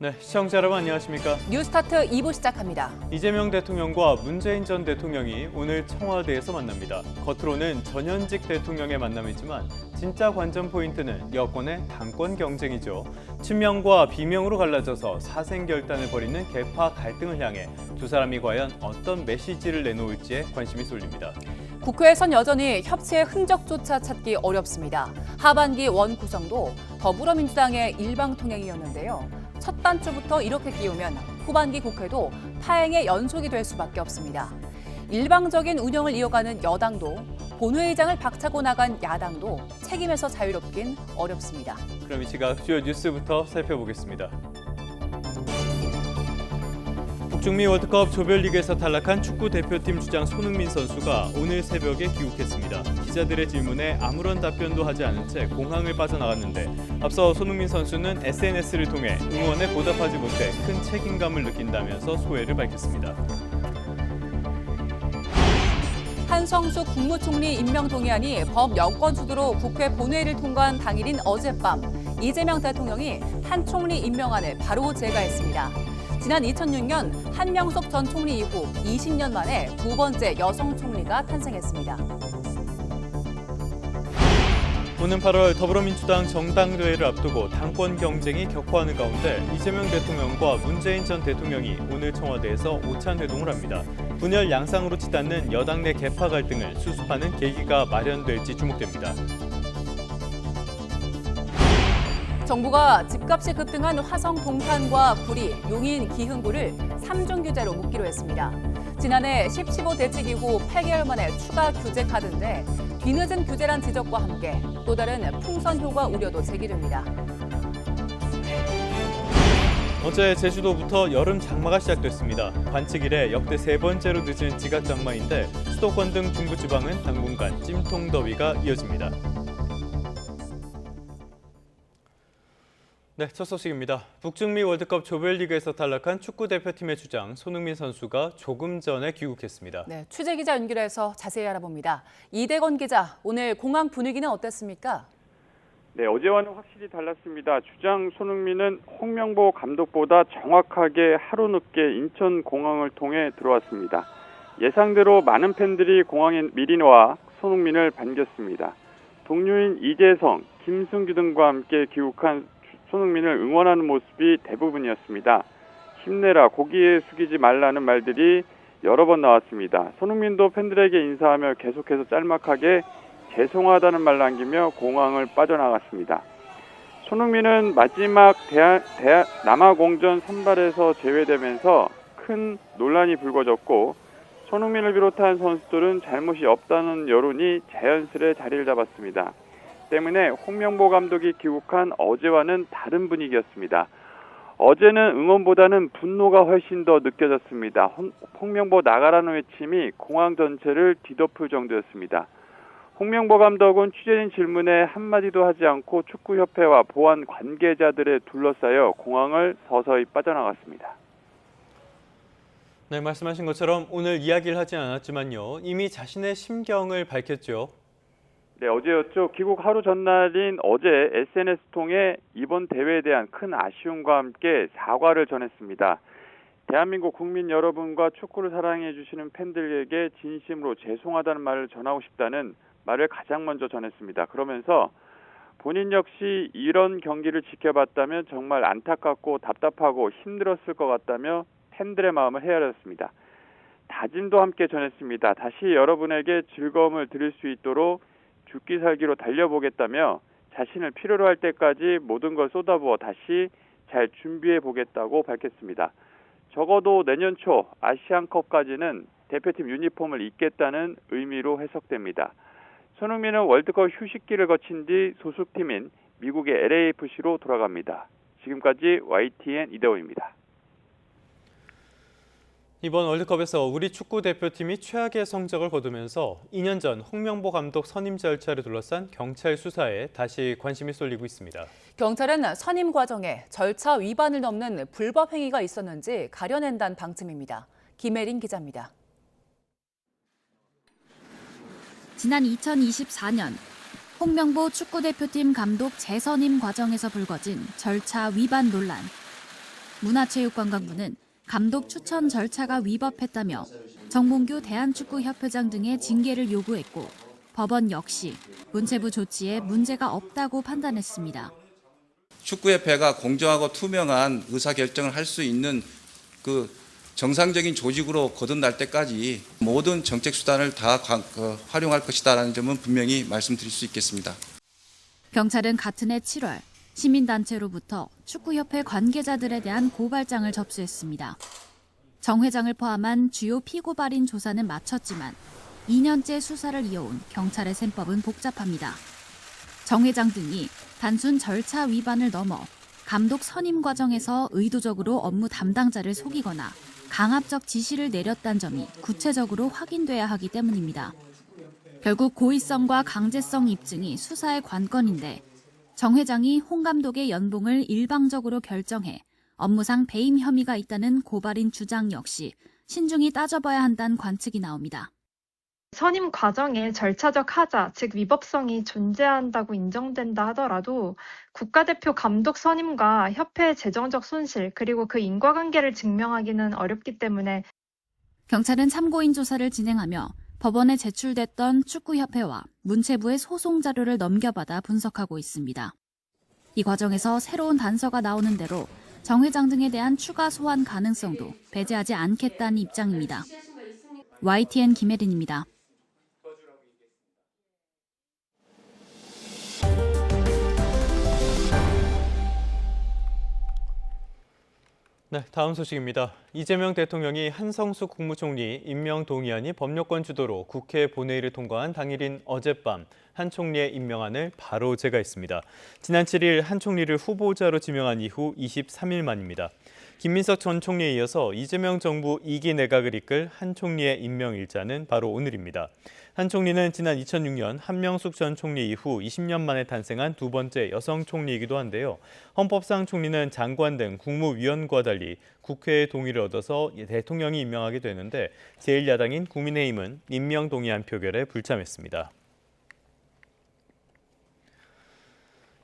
네, 시청자 여러분 안녕하십니까? 뉴스타트 2부 시작합니다. 이재명 대통령과 문재인 전 대통령이 오늘 청와대에서 만납니다. 겉으로는 전현직 대통령의 만남이지만 진짜 관전 포인트는 여권의 당권 경쟁이죠. 친명과 비명으로 갈라져서 사생결단을 벌이는 계파 갈등을 향해 두 사람이 과연 어떤 메시지를 내놓을지에 관심이 쏠립니다. 국회에선 여전히 협치의 흔적조차 찾기 어렵습니다. 하반기 원구성도 더불어민주당의 일방통행이었는데요. 첫 단추부터 이렇게 끼우면 후반기 국회도 파행의 연속이 될 수밖에 없습니다. 일방적인 운영을 이어가는 여당도 본회의장을 박차고 나간 야당도 책임에서 자유롭긴 어렵습니다. 그럼 이 시각 주요 뉴스부터 살펴보겠습니다. 북중미 월드컵 조별리그에서 탈락한 축구 대표팀 주장 손흥민 선수가 오늘 새벽에 귀국했습니다. 기자들의 질문에 아무런 답변도 하지 않은 채 공항을 빠져나갔는데 앞서 손흥민 선수는 SNS를 통해 응원에 보답하지 못해 큰 책임감을 느낀다면서 소회를 밝혔습니다. 한성수 국무총리 임명 동의안이 법 여권 주도로 국회 본회의를 통과한 당일인 어젯밤 이재명 대통령이 한 총리 임명안을 바로 제거했습니다. 지난 2006년 한명숙 전 총리 이후 20년 만에 두 번째 여성 총리가 탄생했습니다. 오는 8월 더불어민주당 정당대회를 앞두고 당권 경쟁이 격화하는 가운데 이재명 대통령과 문재인 전 대통령이 오늘 청와대에서 오찬 회동을 합니다. 분열 양상으로 치닫는 여당 내 계파 갈등을 수습하는 계기가 마련될지 주목됩니다. 정부가 집값이 급등한 화성 동탄과 구리, 용인, 기흥구를 3중 규제로 묶기로 했습니다. 지난해 10.15 대책 이후 8개월 만에 추가 규제 카드인데 뒤늦은 규제란 지적과 함께 또 다른 풍선 효과 우려도 제기됩니다. 어제 제주도부터 여름 장마가 시작됐습니다. 관측 이래 역대 세 번째로 늦은 지각 장마인데 수도권 등 중부지방은 당분간 찜통더위가 이어집니다. 네, 첫 소식입니다. 북중미 월드컵 조별리그에서 탈락한 축구 대표팀의 주장 손흥민 선수가 조금 전에 귀국했습니다. 네, 취재 기자 연결해서 자세히 알아봅니다. 이대건 기자, 오늘 공항 분위기는 어땠습니까? 네, 어제와는 확실히 달랐습니다. 주장 손흥민은 홍명보 감독보다 정확하게 하루 늦게 인천공항을 통해 들어왔습니다. 예상대로 많은 팬들이 공항에 미리 나와 손흥민을 반겼습니다. 동료인 이재성, 김승규 등과 함께 귀국한 손흥민을 응원하는 모습이 대부분이었습니다. 힘내라, 고개 숙이지 말라는 말들이 여러 번 나왔습니다. 손흥민도 팬들에게 인사하며 계속해서 짤막하게 죄송하다는 말 남기며 공항을 빠져나갔습니다. 손흥민은 마지막 남아공전 선발에서 제외되면서 큰 논란이 불거졌고 손흥민을 비롯한 선수들은 잘못이 없다는 여론이 자연스레 자리를 잡았습니다. 때문에 홍명보 감독이 귀국한 어제와는 다른 분위기였습니다. 어제는 응원보다는 분노가 훨씬 더 느껴졌습니다. 홍명보 나가라는 외침이 공항 전체를 뒤덮을 정도였습니다. 홍명보 감독은 취재진 질문에 한마디도 하지 않고 축구협회와 보안 관계자들에 둘러싸여 공항을 서서히 빠져나갔습니다. 네, 말씀하신 것처럼 오늘 이야기를 하진 않았지만요. 이미 자신의 심경을 밝혔죠. 네, 어제였죠. 귀국 하루 전날인 어제 SNS 통해 이번 대회에 대한 큰 아쉬움과 함께 사과를 전했습니다. 대한민국 국민 여러분과 축구를 사랑해 주시는 팬들에게 진심으로 죄송하다는 말을 전하고 싶다는 말을 가장 먼저 전했습니다. 그러면서 본인 역시 이런 경기를 지켜봤다면 정말 안타깝고 답답하고 힘들었을 것 같다며 팬들의 마음을 헤아렸습니다. 다짐도 함께 전했습니다. 다시 여러분에게 즐거움을 드릴 수 있도록 죽기 살기로 달려보겠다며 자신을 필요로 할 때까지 모든 걸 쏟아부어 다시 잘 준비해 보겠다고 밝혔습니다. 적어도 내년 초 아시안컵까지는 대표팀 유니폼을 입겠다는 의미로 해석됩니다. 손흥민은 월드컵 휴식기를 거친 뒤 소속팀인 미국의 LAFC로 돌아갑니다. 지금까지 YTN 이대호입니다. 이번 월드컵에서 우리 축구 대표팀이 최악의 성적을 거두면서 2년 전 홍명보 감독 선임 절차를 둘러싼 경찰 수사에 다시 관심이 쏠리고 있습니다. 경찰은 선임 과정에 절차 위반을 넘는 불법 행위가 있었는지 가려낸다는 방침입니다. 김혜린 기자입니다. 지난 2024년 홍명보 축구대표팀 감독 재선임 과정에서 불거진 절차 위반 논란. 문화체육관광부는 감독 추천 절차가 위법했다며 정몽규 대한축구협회장 등의 징계를 요구했고 법원 역시 문체부 조치에 문제가 없다고 판단했습니다. 축구협회가 공정하고 투명한 의사결정을 할 수 있는 그 정상적인 조직으로 거듭날 때까지 모든 정책 수단을 다 활용할 것이다라는 점은 분명히 말씀드릴 수 있겠습니다. 경찰은 같은 해 7월 시민단체로부터 축구협회 관계자들에 대한 고발장을 접수했습니다. 정 회장을 포함한 주요 피고발인 조사는 마쳤지만 2년째 수사를 이어온 경찰의 셈법은 복잡합니다. 정 회장 등이 단순 절차 위반을 넘어 감독 선임 과정에서 의도적으로 업무 담당자를 속이거나 강압적 지시를 내렸다는 점이 구체적으로 확인돼야 하기 때문입니다. 결국 고의성과 강제성 입증이 수사의 관건인데 정 회장이 홍 감독의 연봉을 일방적으로 결정해 업무상 배임 혐의가 있다는 고발인 주장 역시 신중히 따져봐야 한다는 관측이 나옵니다. 선임 과정에 절차적 하자, 즉 위법성이 존재한다고 인정된다 하더라도 국가대표 감독 선임과 협회의 재정적 손실 그리고 그 인과관계를 증명하기는 어렵기 때문에 경찰은 참고인 조사를 진행하며 법원에 제출됐던 축구협회와 문체부의 소송 자료를 넘겨받아 분석하고 있습니다. 이 과정에서 새로운 단서가 나오는 대로 정 회장 등에 대한 추가 소환 가능성도 배제하지 않겠다는 입장입니다. YTN 김혜린입니다. 네, 다음 소식입니다. 이재명 대통령이 한성수 국무총리 임명 동의안이 법요건 주도로 국회 본회의를 통과한 당일인 어젯밤 한 총리의 임명안을 바로 제거했습니다. 지난 7일 한 총리를 후보자로 지명한 이후 23일 만입니다. 김민석 전 총리에 이어서 이재명 정부 2기 내각을 이끌 한 총리의 임명 일자는 바로 오늘입니다. 한 총리는 지난 2006년 한명숙 전 총리 이후 20년 만에 탄생한 두 번째 여성 총리이기도 한데요. 헌법상 총리는 장관 등 국무위원과 달리 국회의 동의를 얻어서 대통령이 임명하게 되는데 제1야당인 국민의힘은 임명 동의안 표결에 불참했습니다.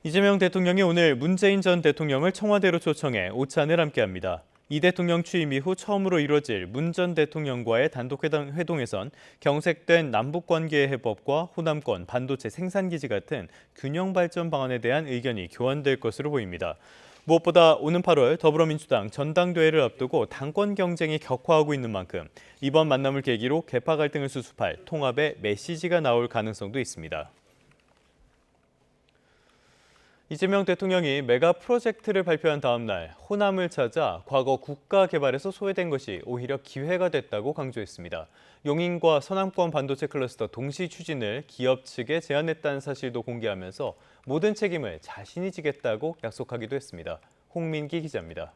이재명 대통령이 오늘 문재인 전 대통령을 청와대로 초청해 오찬을 함께합니다. 이 대통령 취임 이후 처음으로 이뤄질 문 전 대통령과의 단독 회동에선 경색된 남북관계의 해법과 호남권 반도체 생산기지 같은 균형 발전 방안에 대한 의견이 교환될 것으로 보입니다. 무엇보다 오는 8월 더불어민주당 전당대회를 앞두고 당권 경쟁이 격화하고 있는 만큼 이번 만남을 계기로 계파 갈등을 수습할 통합의 메시지가 나올 가능성도 있습니다. 이재명 대통령이 메가 프로젝트를 발표한 다음 날 호남을 찾아 과거 국가 개발에서 소외된 것이 오히려 기회가 됐다고 강조했습니다. 용인과 서남권 반도체 클러스터 동시 추진을 기업 측에 제안했다는 사실도 공개하면서 모든 책임을 자신이 지겠다고 약속하기도 했습니다. 홍민기 기자입니다.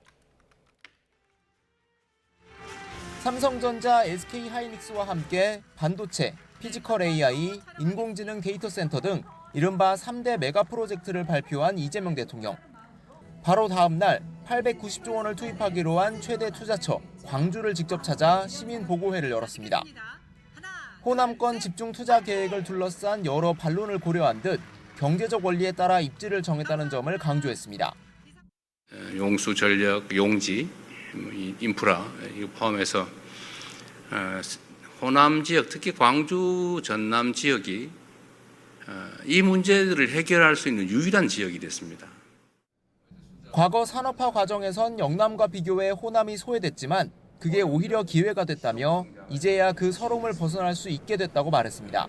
삼성전자, SK하이닉스와 함께 반도체, 피지컬 AI, 인공지능 데이터 센터 등 이른바 3대 메가 프로젝트를 발표한 이재명 대통령. 바로 다음 날 890조 원을 투입하기로 한 최대 투자처 광주를 직접 찾아 시민보고회를 열었습니다. 호남권 집중 투자 계획을 둘러싼 여러 반론을 고려한 듯 경제적 원리에 따라 입지를 정했다는 점을 강조했습니다. 용수, 전력, 용지, 인프라 이거 포함해서 호남 지역, 특히 광주, 전남 지역이 이 문제들을 해결할 수 있는 유일한 지역이 됐습니다. 과거 산업화 과정에선 영남과 비교해 호남이 소외됐지만 그게 오히려 기회가 됐다며 이제야 그 서름을 벗어날 수 있게 됐다고 말했습니다.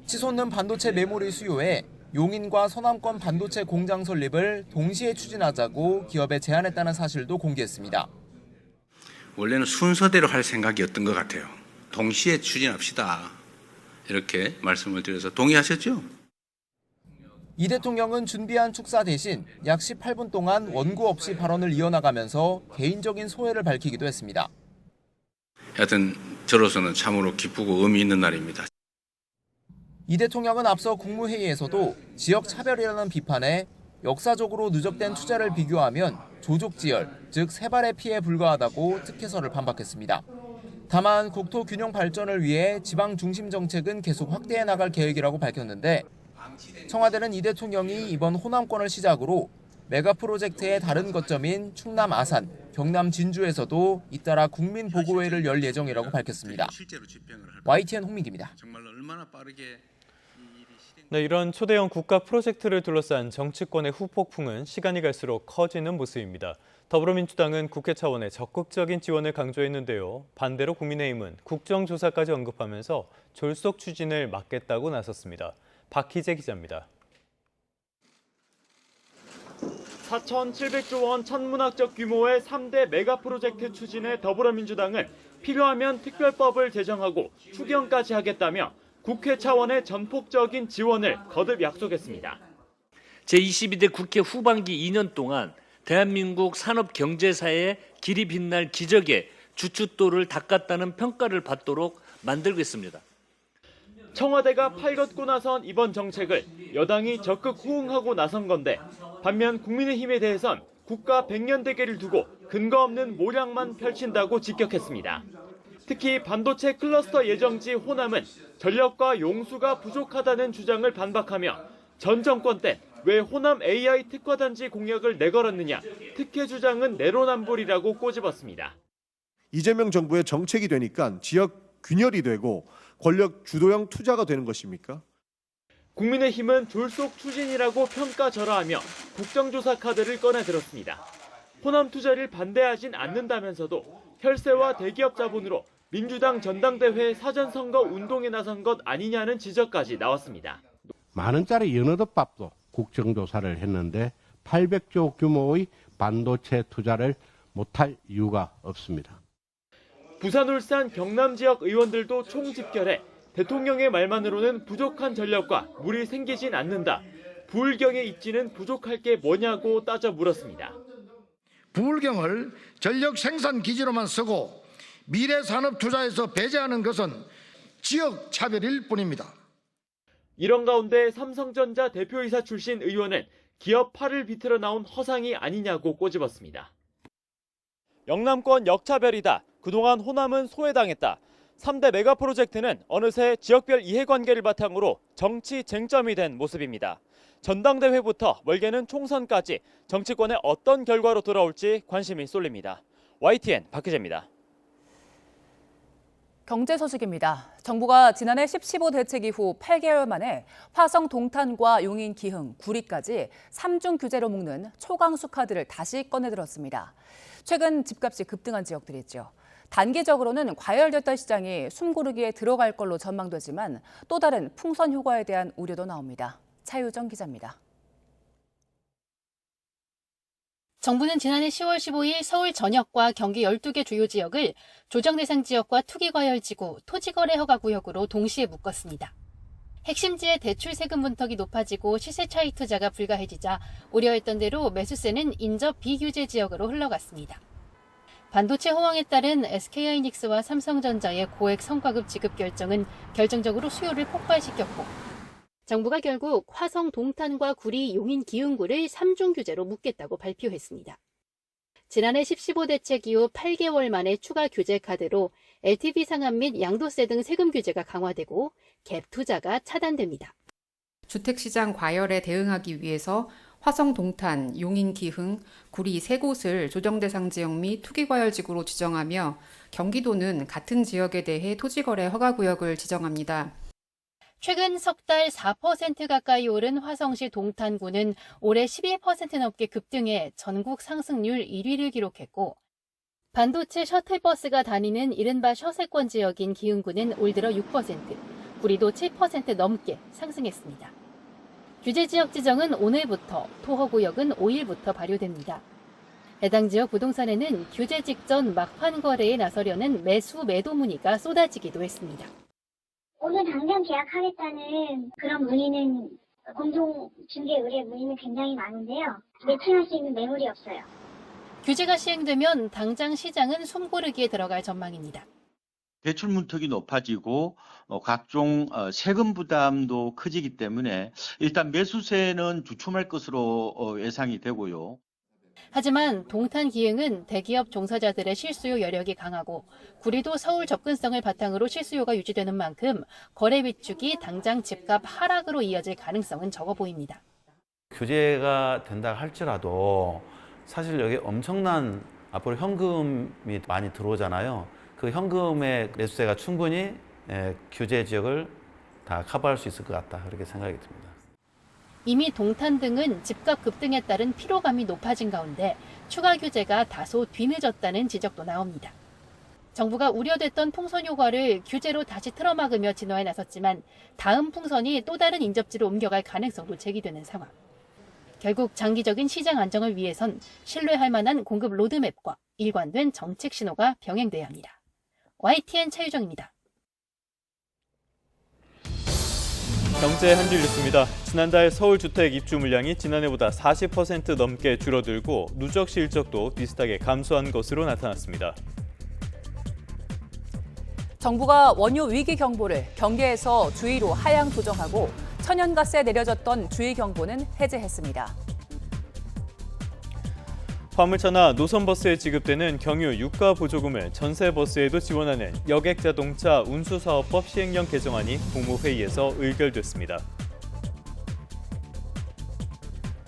치솟는 반도체 메모리 수요에 용인과 서남권 반도체 공장 설립을 동시에 추진하자고 기업에 제안했다는 사실도 공개했습니다. 원래는 순서대로 할 생각이었던 것 같아요. 동시에 추진합시다. 이렇게 말씀을 드려서 동의하셨죠? 이 대통령은 준비한 축사 대신 약 18분 동안 원고 없이 발언을 이어나가면서 개인적인 소회를 밝히기도 했습니다. 하여튼 저로서는 참으로 기쁘고 의미 있는 날입니다. 이 대통령은 앞서 국무회의에서도 지역 차별이라는 비판에 역사적으로 누적된 투자를 비교하면 조족지열, 즉 세발의 피해에 불과하다고 특혜서를 반박했습니다. 다만 국토 균형 발전을 위해 지방 중심 정책은 계속 확대해 나갈 계획이라고 밝혔는데 청와대는 이 대통령이 이번 호남권을 시작으로 메가 프로젝트의 다른 거점인 충남 아산, 경남 진주에서도 잇따라 국민보고회를 열 예정이라고 밝혔습니다. YTN 홍민기입니다. 정말 얼마나 빠르게 네, 이런 초대형 국가 프로젝트를 둘러싼 정치권의 후폭풍은 시간이 갈수록 커지는 모습입니다. 더불어민주당은 국회 차원의 적극적인 지원을 강조했는데요. 반대로 국민의힘은 국정조사까지 언급하면서 졸속 추진을 막겠다고 나섰습니다. 박희재 기자입니다. 4,700조 원 천문학적 규모의 3대 메가 프로젝트 추진에 더불어민주당은 필요하면 특별법을 제정하고 추경까지 하겠다며 국회 차원의 전폭적인 지원을 거듭 약속했습니다. 제22대 국회 후반기 2년 동안 대한민국 산업경제사의 길이 빛날 기적의 주춧돌을 닦았다는 평가를 받도록 만들겠습니다. 청와대가 팔걷고 나선 이번 정책을 여당이 적극 호응하고 나선 건데 반면 국민의힘에 대해선 국가 100년 대계를 두고 근거 없는 모략만 펼친다고 직격했습니다. 특히 반도체 클러스터 예정지 호남은 전력과 용수가 부족하다는 주장을 반박하며 전 정권 때 왜 호남 AI 특화단지 공약을 내걸었느냐, 특혜 주장은 내로남불이라고 꼬집었습니다. 이재명 정부의 정책이 되니까 지역 균열이 되고 권력 주도형 투자가 되는 것입니까? 국민의힘은 졸속 추진이라고 평가절하하며 국정조사 카드를 꺼내들었습니다. 호남 투자를 반대하진 않는다면서도 혈세와 대기업 자본으로 민주당 전당대회 사전선거 운동에 나선 것 아니냐는 지적까지 나왔습니다. 만 원짜리 연어덮밥도 국정조사를 했는데 800조 규모의 반도체 투자를 못할 이유가 없습니다. 부산, 울산, 경남 지역 의원들도 총집결해 대통령의 말만으로는 부족한 전력과 물이 생기진 않는다. 부울경의 입지는 부족할 게 뭐냐고 따져 물었습니다. 부울경을 전력 생산 기지로만 쓰고 미래 산업 투자에서 배제하는 것은 지역 차별일 뿐입니다. 이런 가운데 삼성전자 대표이사 출신 의원은 기업 팔을 비틀어 나온 허상이 아니냐고 꼬집었습니다. 영남권 역차별이다. 그동안 호남은 소외당했다. 3대 메가 프로젝트는 어느새 지역별 이해관계를 바탕으로 정치 쟁점이 된 모습입니다. 전당대회부터 멀게는 총선까지 정치권에 어떤 결과로 돌아올지 관심이 쏠립니다. YTN 박희재입니다. 경제 소식입니다. 정부가 지난해 10.15 대책 이후 8개월 만에 화성 동탄과 용인 기흥, 구리까지 3중 규제로 묶는 초강수 카드를 다시 꺼내들었습니다. 최근 집값이 급등한 지역들이 있죠. 단기적으로는 과열됐던 시장이 숨고르기에 들어갈 걸로 전망되지만 또 다른 풍선 효과에 대한 우려도 나옵니다. 차유정 기자입니다. 정부는 지난해 10월 15일 서울 전역과 경기 12개 주요 지역을 조정 대상 지역과 투기과열지구, 토지거래 허가구역으로 동시에 묶었습니다. 핵심지의 대출 세금 문턱이 높아지고 시세 차익 투자가 불가해지자 우려했던 대로 매수세는 인접 비규제 지역으로 흘러갔습니다. 반도체 호황에 따른 SK하이닉스와 삼성전자의 고액 성과급 지급 결정은 결정적으로 수요를 폭발시켰고 정부가 결국 화성 동탄과 구리 용인 기흥구를 3중 규제로 묶겠다고 발표했습니다. 지난해 10.15 대책 이후 8개월 만에 추가 규제 카드로 LTV 상한 및 양도세 등 세금 규제가 강화되고 갭 투자가 차단됩니다. 주택시장 과열에 대응하기 위해서 화성 동탄, 용인 기흥, 구리 세 곳을 조정대상 지역 및 투기과열지구로 지정하며 경기도는 같은 지역에 대해 토지거래 허가구역을 지정합니다. 최근 석 달 4% 가까이 오른 화성시 동탄구는 올해 12% 넘게 급등해 전국 상승률 1위를 기록했고 반도체 셔틀버스가 다니는 이른바 셔세권 지역인 기흥구는 올 들어 6%, 구리도 7% 넘게 상승했습니다. 규제 지역 지정은 오늘부터, 토허구역은 5일부터 발효됩니다. 해당 지역 부동산에는 규제 직전 막판 거래에 나서려는 매수 매도 문의가 쏟아지기도 했습니다. 오늘 당장 계약하겠다는 그런 문의는 공동중개 의뢰 문의는 굉장히 많은데요. 매칭할 수 있는 매물이 없어요. 규제가 시행되면 당장 시장은 숨고르기에 들어갈 전망입니다. 대출 문턱이 높아지고 각종 세금 부담도 커지기 때문에 일단 매수세는 주춤할 것으로 예상이 되고요. 하지만 동탄 기흥은 대기업 종사자들의 실수요 여력이 강하고 구리도 서울 접근성을 바탕으로 실수요가 유지되는 만큼 거래 위축이 당장 집값 하락으로 이어질 가능성은 적어 보입니다. 규제가 된다 할지라도 사실 여기 엄청난 앞으로 현금이 많이 들어오잖아요. 그 현금의 매수세가 충분히 규제 지역을 다 커버할 수 있을 것 같다, 그렇게 생각이 듭니다. 이미 동탄 등은 집값 급등에 따른 피로감이 높아진 가운데 추가 규제가 다소 뒤늦었다는 지적도 나옵니다. 정부가 우려됐던 풍선 효과를 규제로 다시 틀어막으며 진화에 나섰지만 다음 풍선이 또 다른 인접지로 옮겨갈 가능성도 제기되는 상황. 결국 장기적인 시장 안정을 위해선 신뢰할 만한 공급 로드맵과 일관된 정책 신호가 병행돼야 합니다. YTN 차유정입니다. 경제 한 줄 뉴스입니다. 지난달 서울 주택 입주 물량이 지난해보다 40% 넘게 줄어들고 누적 실적도 비슷하게 감소한 것으로 나타났습니다. 정부가 원유 위기 경보를 경계에서 주의로 하향 조정하고 천연가스에 내려졌던 주의 경보는 해제했습니다. 화물차나 노선버스에 지급되는 경유 유가 보조금을 전세버스에도 지원하는 여객자동차 운수사업법 시행령 개정안이 국무회의에서 의결됐습니다.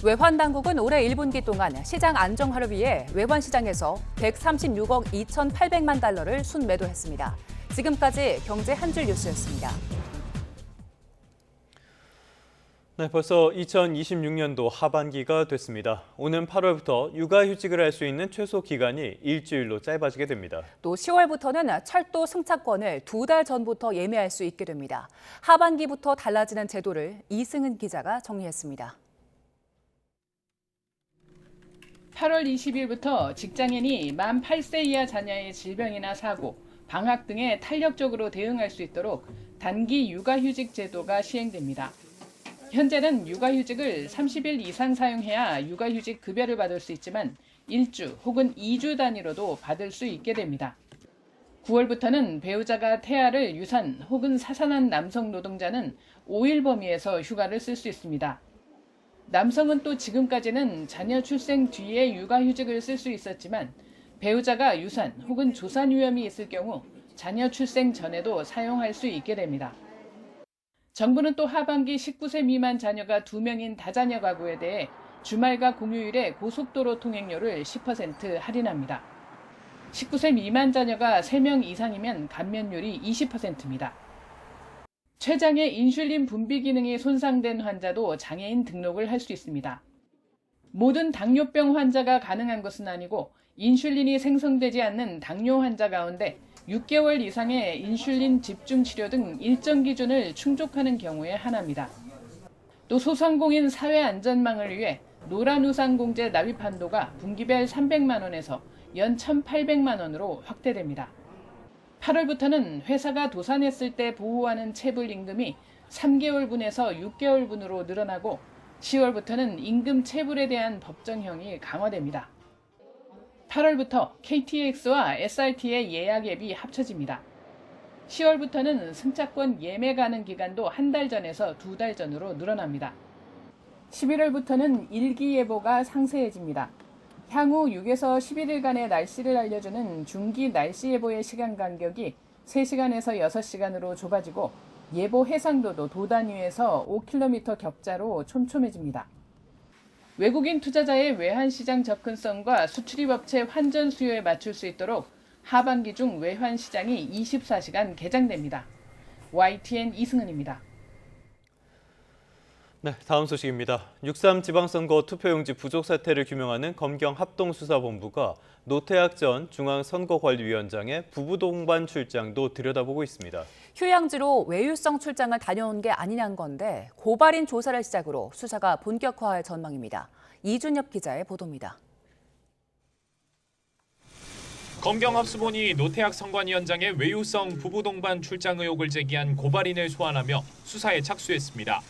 외환당국은 올해 1분기 동안 시장 안정화를 위해 외환시장에서 136억 2,800만 달러를 순매도했습니다. 지금까지 경제 한 줄 뉴스였습니다. 네, 벌써 2026년도 하반기가 됐습니다. 오는 8월부터 육아휴직을 할 수 있는 최소 기간이 일주일로 짧아지게 됩니다. 또 10월부터는 철도 승차권을 2달 전부터 예매할 수 있게 됩니다. 하반기부터 달라지는 제도를 이승은 기자가 정리했습니다. 8월 20일부터 직장인이 만 8세 이하 자녀의 질병이나 사고, 방학 등에 탄력적으로 대응할 수 있도록 단기 육아휴직 제도가 시행됩니다. 현재는 육아휴직을 30일 이상 사용해야 육아휴직 급여를 받을 수 있지만 1주 혹은 2주 단위로도 받을 수 있게 됩니다. 9월부터는 배우자가 태아를 유산 혹은 사산한 남성 노동자는 5일 범위에서 휴가를 쓸 수 있습니다. 남성은 또 지금까지는 자녀 출생 뒤에 육아휴직을 쓸 수 있었지만 배우자가 유산 혹은 조산 위험이 있을 경우 자녀 출생 전에도 사용할 수 있게 됩니다. 정부는 또 하반기 19세 미만 자녀가 2명인 다자녀 가구에 대해 주말과 공휴일에 고속도로 통행료를 10% 할인합니다. 19세 미만 자녀가 3명 이상이면 감면율이 20%입니다. 췌장의 인슐린 분비 기능이 손상된 환자도 장애인 등록을 할 수 있습니다. 모든 당뇨병 환자가 가능한 것은 아니고 인슐린이 생성되지 않는 당뇨 환자 가운데 6개월 이상의 인슐린 집중 치료 등 일정 기준을 충족하는 경우에 한합니다. 또 소상공인 사회안전망을 위해 노란우산공제 납입 한도가 분기별 300만 원에서 연 1,800만 원으로 확대됩니다. 8월부터는 회사가 도산했을 때 보호하는 체불 임금이 3개월분에서 6개월분으로 늘어나고 10월부터는 임금 체불에 대한 법정형이 강화됩니다. 8월부터 KTX와 SRT의 예약 앱이 합쳐집니다. 10월부터는 승차권 예매 가능 기간도 한 달 전에서 2달 전으로 늘어납니다. 11월부터는 일기예보가 상세해집니다. 향후 6에서 11일간의 날씨를 알려주는 중기 날씨예보의 시간 간격이 3시간에서 6시간으로 좁아지고 예보 해상도도 도 단위에서 5km 격자로 촘촘해집니다. 외국인 투자자의 외환시장 접근성과 수출입 업체 환전 수요에 맞출 수 있도록 하반기 중 외환시장이 24시간 개장됩니다. YTN 이승은입니다. 네, 다음 소식입니다. 6.3 지방선거 투표용지 부족 사태를 규명하는 검경합동수사본부가 노태학 전 중앙선거관리위원장의 부부 동반 출장도 들여다보고 있습니다. 휴양지로 외유성 출장을 다녀온 게 아니냐는 건데 고발인 조사를 시작으로 수사가 본격화할 전망입니다. 이준엽 기자의 보도입니다. 검경합수본이 노태학 선관위원장의 외유성 부부 동반 출장 의혹을 제기한 고발인을 소환하며 수사에 착수했습니다.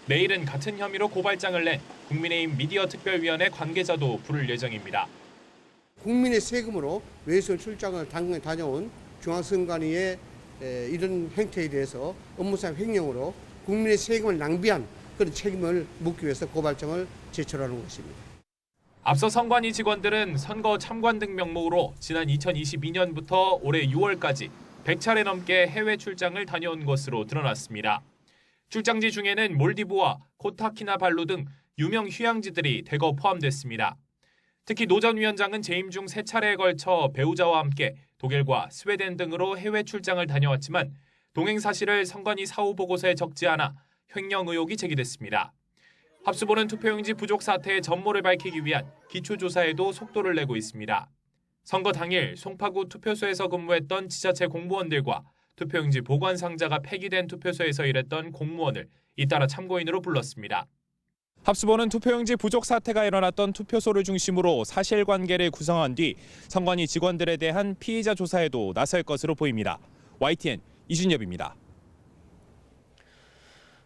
내일은 같은 혐의로 고발장을 낸 국민의힘 미디어특별위원회 관계자도 부를 예정입니다. 국민의 세금으로 외유성 출장을 다녀온 중앙선관위의 이런 행태에 대해서 업무상 횡령으로 국민의 세금을 낭비한 그런 책임을 묻기 위해서 고발장을 제출하는 것입니다. 앞서 선관위 직원들은 선거 참관 등 명목으로 지난 2022년부터 올해 6월까지 100차례 넘게 해외 출장을 다녀온 것으로 드러났습니다. 출장지 중에는 몰디브와 코타키나발루 등 유명 휴양지들이 대거 포함됐습니다. 특히 노 전 위원장은 재임 중 3차례에 걸쳐 배우자와 함께 독일과 스웨덴 등으로 해외 출장을 다녀왔지만 동행 사실을 선관위 사후 보고서에 적지 않아 횡령 의혹이 제기됐습니다. 합수본은 투표용지 부족 사태의 전모를 밝히기 위한 기초조사에도 속도를 내고 있습니다. 선거 당일 송파구 투표소에서 근무했던 지자체 공무원들과 투표용지 보관 상자가 폐기된 투표소에서 일했던 공무원을 잇따라 참고인으로 불렀습니다. 합수본은 투표용지 부족 사태가 일어났던 투표소를 중심으로 사실관계를 구성한 뒤 선관위 직원들에 대한 피의자 조사에도 나설 것으로 보입니다. YTN 이준엽입니다.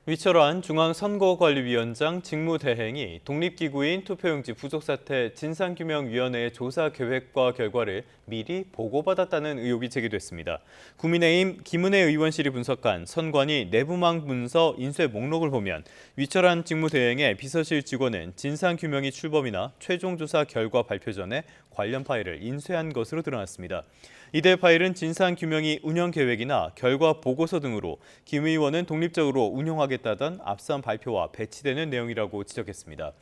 위철환 중앙선거관리위원장 직무대행이 독립기구인 투표용지 부족 사태 진상규명위원회의 조사 계획과 결과를 미리 보고받았다는 의혹이 제기됐습니다. 국민의힘 김은혜 의원실이 분석한 선관위 내부망 문서 인쇄 목록을 보면 위철환 직무대행의 비서실 직원은 진상규명이 출범이나 최종 조사 결과 발표 전에 관련 파일을 인쇄한 것으로 드러났습니다. 이들 파일은 진상규명이 운영계획이나 결과 보고서 등으로 김 의원은 독립적으로 운영하겠다던 앞선 발표와 배치되는 내용이라고 지적했습니다.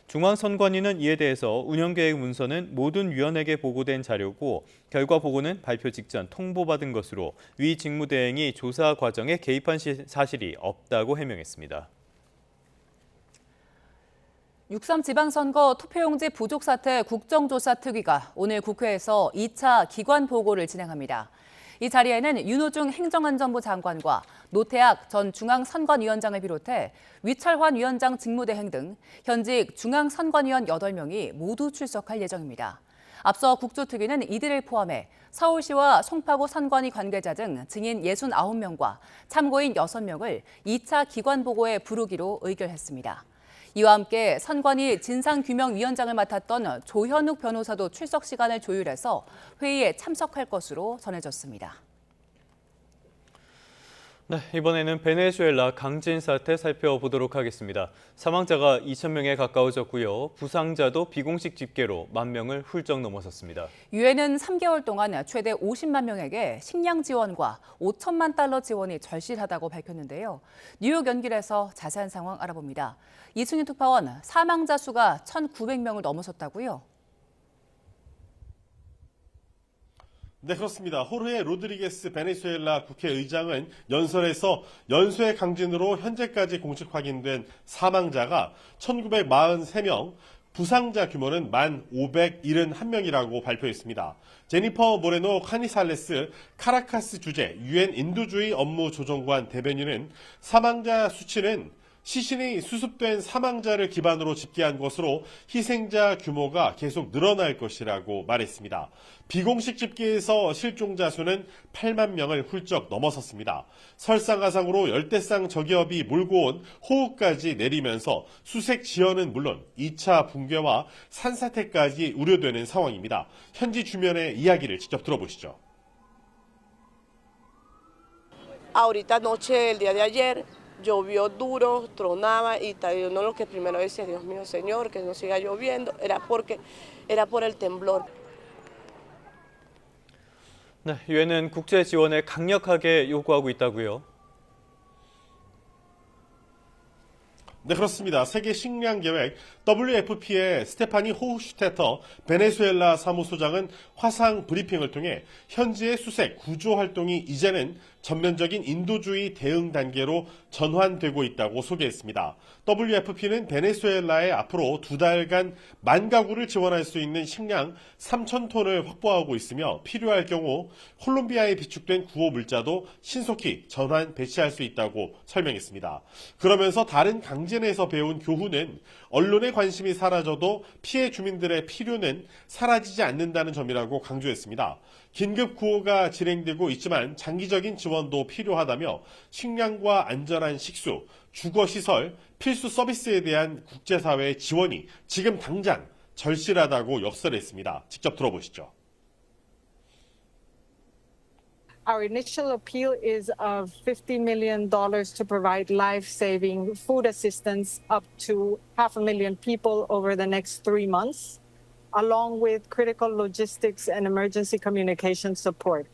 중앙선관위는 이에 대해서 운영계획 문서는 모든 위원에게 보고된 자료고 결과 보고는 발표 직전 통보받은 것으로 위 직무대행이 조사 과정에 개입한 사실이 없다고 해명했습니다. 6.3 지방선거 투표용지 부족 사태 국정조사특위가 오늘 국회에서 2차 기관 보고를 진행합니다. 이 자리에는 윤호중 행정안전부 장관과 노태악 전 중앙선관위원장을 비롯해 위철환 위원장 직무대행 등 현직 중앙선관위원 8명이 모두 출석할 예정입니다. 앞서 국조특위는 이들을 포함해 서울시와 송파구 선관위 관계자 등 증인 69명과 참고인 6명을 2차 기관 보고에 부르기로 의결했습니다. 이와 함께 선관위 진상규명위원장을 맡았던 조현욱 변호사도 출석 시간을 조율해서 회의에 참석할 것으로 전해졌습니다. 네, 이번에는 베네수엘라 강진 사태 살펴보도록 하겠습니다. 사망자가 2,000명에 가까워졌고요. 부상자도 비공식 집계로 10,000명을 훌쩍 넘어섰습니다. 유엔은 3개월 동안 최대 50만 명에게 식량 지원과 5천만 달러 지원이 절실하다고 밝혔는데요. 뉴욕 연길에서 자세한 상황 알아봅니다. 이승윤 특파원, 사망자 수가 1,900명을 넘어섰다고요? 네, 그렇습니다. 호르헤 로드리게스 베네수엘라 국회의장은 연설에서 연쇄 강진으로 현재까지 공식 확인된 사망자가 1,943명, 부상자 규모는 1,571명이라고 발표했습니다. 제니퍼 모레노 카니살레스 카라카스 주재 유엔 인도주의 업무 조정관 대변인은 사망자 수치는 시신이 수습된 사망자를 기반으로 집계한 것으로 희생자 규모가 계속 늘어날 것이라고 말했습니다. 비공식 집계에서 실종자 수는 8만 명을 훌쩍 넘어섰습니다. 설상가상으로 열대상 저기압이 몰고 온 호우까지 내리면서 수색 지연은 물론 2차 붕괴와 산사태까지 우려되는 상황입니다. 현지 주민의 이야기를 직접 들어보시죠. Ahorita anoche, el día de ayer, llovió duro, tronaba y uno lo que primero decía, Dios mío, Señor, que no siga lloviendo, era por el temblor. 네, 유엔은 국제 지원을 강력하게 요구하고 있다고요. 네, 그렇습니다. 세계 식량 계획 WFP의 스테파니 호흐슈테터 베네수엘라 사무소장은 화상 브리핑을 통해 현지의 수색 구조 활동이 이제는 전면적인 인도주의 대응 단계로 전환되고 있다고 소개했습니다. WFP는 베네수엘라에 앞으로 2달간 10,000가구를 지원할 수 있는 식량 3,000톤을 확보하고 있으며 필요할 경우 콜롬비아에 비축된 구호 물자도 신속히 전환 배치할 수 있다고 설명했습니다. 그러면서 다른 강진에서 배운 교훈은 언론의 관심이 사라져도 피해 주민들의 필요는 사라지지 않는다는 점이라고 강조했습니다. 긴급 구호가 진행되고 있지만 장기적인 지원도 필요하다며 식량과 안전한 식수, 주거시설, 필수 서비스에 대한 국제사회의 지원이 지금 당장 절실하다고 역설했습니다. 직접 들어보시죠. Our initial appeal is of $50 million to provide life-saving food assistance up to 500,000 people over the next 3 months, along with critical logistics and emergency communication support.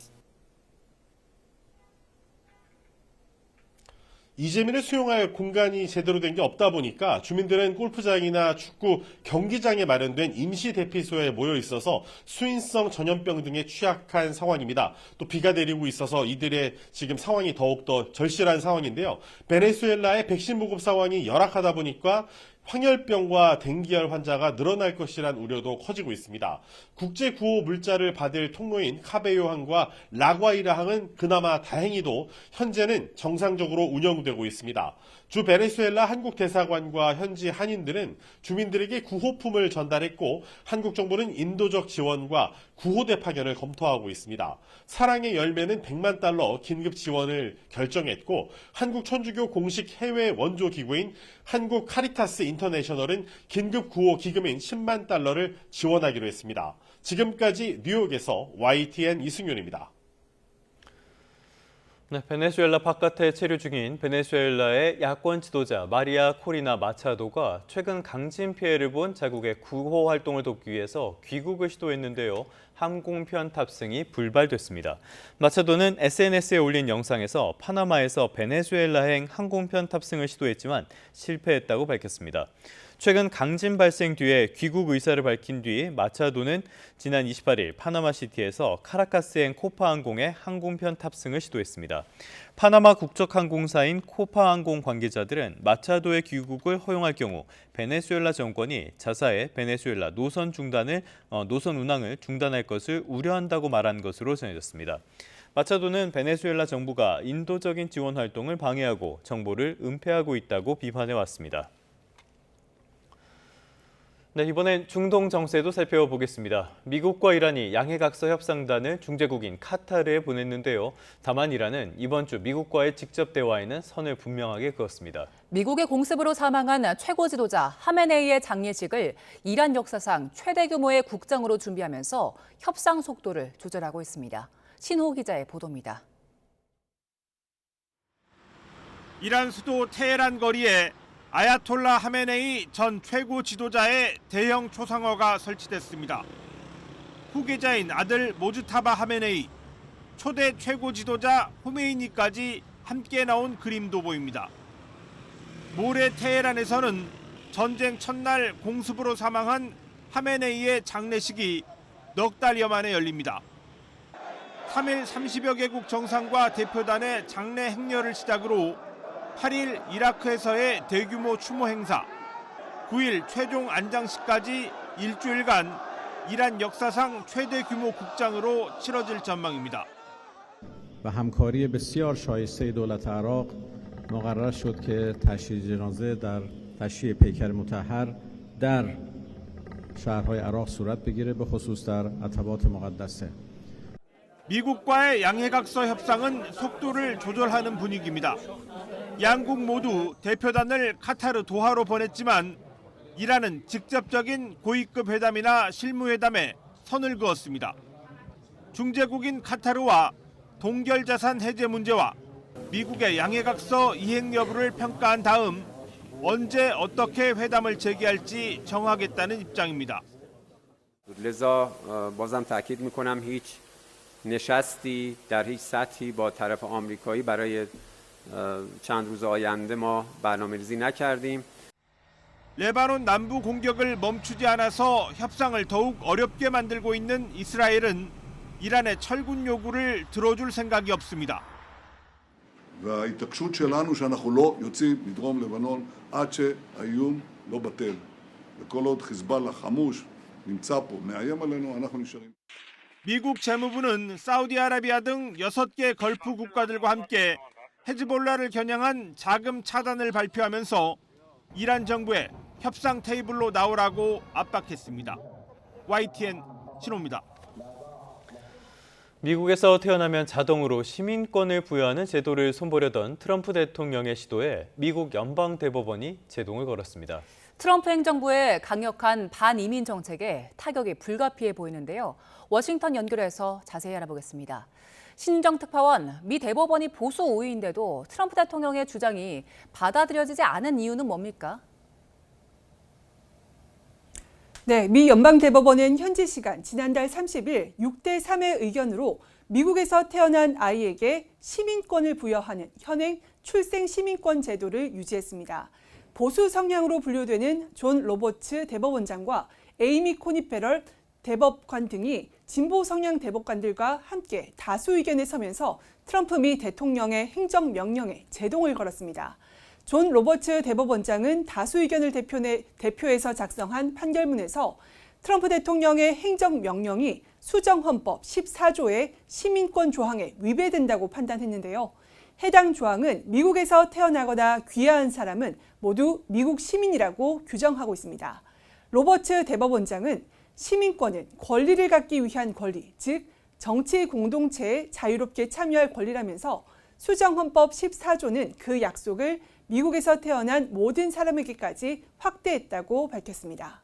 이재민을 수용할 공간이 제대로 된 게 없다 보니까 주민들은 골프장이나 축구 경기장에 마련된 임시 대피소에 모여 있어서 수인성 전염병 등에 취약한 상황입니다. 또 비가 내리고 있어서 이들의 지금 상황이 더욱더 절실한 상황인데요. 베네수엘라의 백신 보급 상황이 열악하다 보니까 황열병과 댕기열 환자가 늘어날 것이란 우려도 커지고 있습니다. 국제 구호 물자를 받을 통로인 카베요항과 라과이라항은 그나마 다행히도 현재는 정상적으로 운영되고 있습니다. 주 베네수엘라 한국 대사관과 현지 한인들은 주민들에게 구호품을 전달했고 한국 정부는 인도적 지원과 구호대 파견을 검토하고 있습니다. 사랑의 열매는 100만 달러 긴급 지원을 결정했고 한국 천주교 공식 해외 원조 기구인 한국 카리타스 인터내셔널은 긴급 구호 기금인 10만 달러를 지원하기로 했습니다. 지금까지 뉴욕에서 YTN 이승윤입니다. 네, 베네수엘라 바깥에 체류 중인 베네수엘라의 야권 지도자 마리아 코리나 마차도가 최근 강진 피해를 본 자국의 구호 활동을 돕기 위해서 귀국을 시도했는데요. 항공편 탑승이 불발됐습니다. 마차도는 SNS에 올린 영상에서 파나마에서 베네수엘라행 항공편 탑승을 시도했지만 실패했다고 밝혔습니다. 최근 강진 발생 뒤에 귀국 의사를 밝힌 뒤 마차도는 지난 28일 파나마시티에서 카라카스행 코파항공의 항공편 탑승을 시도했습니다. 파나마 국적항공사인 코파항공 관계자들은 마차도의 귀국을 허용할 경우 베네수엘라 정권이 자사의 베네수엘라 노선 운항을 중단할 것을 우려한다고 말한 것으로 전해졌습니다. 마차도는 베네수엘라 정부가 인도적인 지원 활동을 방해하고 정보를 은폐하고 있다고 비판해왔습니다. 네, 이번엔 중동 정세도 살펴보겠습니다. 미국과 이란이 양해각서 협상단을 중재국인 카타르에 보냈는데요. 다만 이란은 이번 주 미국과의 직접 대화에는 선을 분명하게 그었습니다. 미국의 공습으로 사망한 최고 지도자 하메네이의 장례식을 이란 역사상 최대 규모의 국장으로 준비하면서 협상 속도를 조절하고 있습니다. 신호 기자의 보도입니다. 이란 수도 테헤란 거리에 아야톨라 하메네이 전 최고 지도자의 대형 초상화가 설치됐습니다. 후계자인 아들 모즈타바 하메네이, 초대 최고 지도자 호메이니까지 함께 나온 그림도 보입니다. 모레 테헤란에서는 전쟁 첫날 공습으로 사망한 하메네이의 장례식이 넉 달여 만에 열립니다. 3일 30여 개국 정상과 대표단의 장례 행렬을 시작으로 8일 이라크에서의 대규모 추모 행사, 9일 최종 안장식까지 일주일간 이란 역사상 최대 규모 국장으로 치러질 전망입니다. و همکاری بسیار شایسته دولت عراق مقرر شد که تشییع جنازه در تشییع پیکر مطهر در شهرهای عراق صورت بگیره به خصوص در عتبات مقدسه. 미국과의 양해각서 협상은 속도를 조절하는 분위기입니다. 양국 모두 대표단을 카타르 도하로 보냈지만 이란은 직접적인 고위급 회담이나 실무회담에 선을 그었습니다. 중재국인 카타르와 동결자산 해제 문제와 미국의 양해각서 이행 여부를 평가한 다음 언제 어떻게 회담을 재개할지 정하겠다는 입장입니다. لذا بازم تاکید می‌کنم هیچ نشستی در هیچ سطحی با طرف آمریکایی برای چند روز آینده ما برنامه‌ریزی نکردیم. 레바논 남부 공격을 멈추지 않아서 협상을 더욱 어렵게 만들고 있는 이스라엘은 이란의 철군 요구를 들어줄 생각이 없습니다. וההתעקשות שלנו שאנחנו לא יוצאים מדרום לבנון עד שהאיום לא בטל. וכל עוד חיזבאללה חמוש נמצא פה, מאיים עלינו, אנחנו נשארים. 미국 재무부는 사우디아라비아 등 6개 걸프 국가들과 함께 헤즈볼라를 겨냥한 자금 차단을 발표하면서 이란 정부에 협상 테이블로 나오라고 압박했습니다. YTN 신호입니다. 미국에서 태어나면 자동으로 시민권을 부여하는 제도를 손보려던 트럼프 대통령의 시도에 미국 연방대법원이 제동을 걸었습니다. 트럼프 행정부의 강력한 반이민 정책에 타격이 불가피해 보이는데요. 워싱턴 연결해서 자세히 알아보겠습니다. 신정 특파원, 미 대법원이 보수 5위인데도 트럼프 대통령의 주장이 받아들여지지 않은 이유는 뭡니까? 네, 미 연방대법원은 현지 시간 지난달 30일 6대3의 의견으로 미국에서 태어난 아이에게 시민권을 부여하는 현행 출생 시민권 제도를 유지했습니다. 보수 성향으로 분류되는 존 로버츠 대법원장과 에이미 코니 페럴 대법관 등이 진보 성향 대법관들과 함께 다수 의견에 서면서 트럼프 미 대통령의 행정명령에 제동을 걸었습니다. 존 로버츠 대법원장은 다수 의견을 대표해서 작성한 판결문에서 트럼프 대통령의 행정명령이 수정헌법 14조의 시민권 조항에 위배된다고 판단했는데요. 해당 조항은 미국에서 태어나거나 귀화한 사람은 모두 미국 시민이라고 규정하고 있습니다. 로버츠 대법원장은 시민권은 권리를 갖기 위한 권리, 즉 정치 공동체에 자유롭게 참여할 권리라면서 수정헌법 14조는 그 약속을 미국에서 태어난 모든 사람에게까지 확대했다고 밝혔습니다.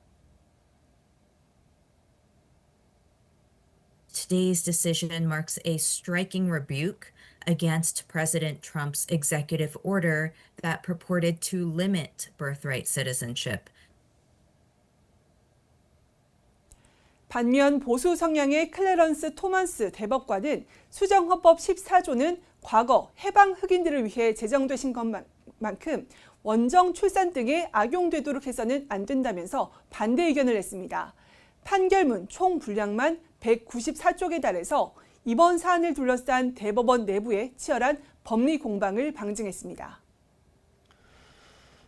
Today's decision marks a striking rebuke against President Trump's executive order that purported to limit birthright citizenship. 반면 보수 성향의 클래런스 토마스 대법관은 수정헌법 14조는 과거 해방 흑인들을 위해 제정되신 것만큼 원정 출산 등에 악용되도록 해서는 안 된다면서 반대 의견을 냈습니다. 판결문 총 분량만 194쪽에 달해서 이번 사안을 둘러싼 대법원 내부의 치열한 법리 공방을 방증했습니다.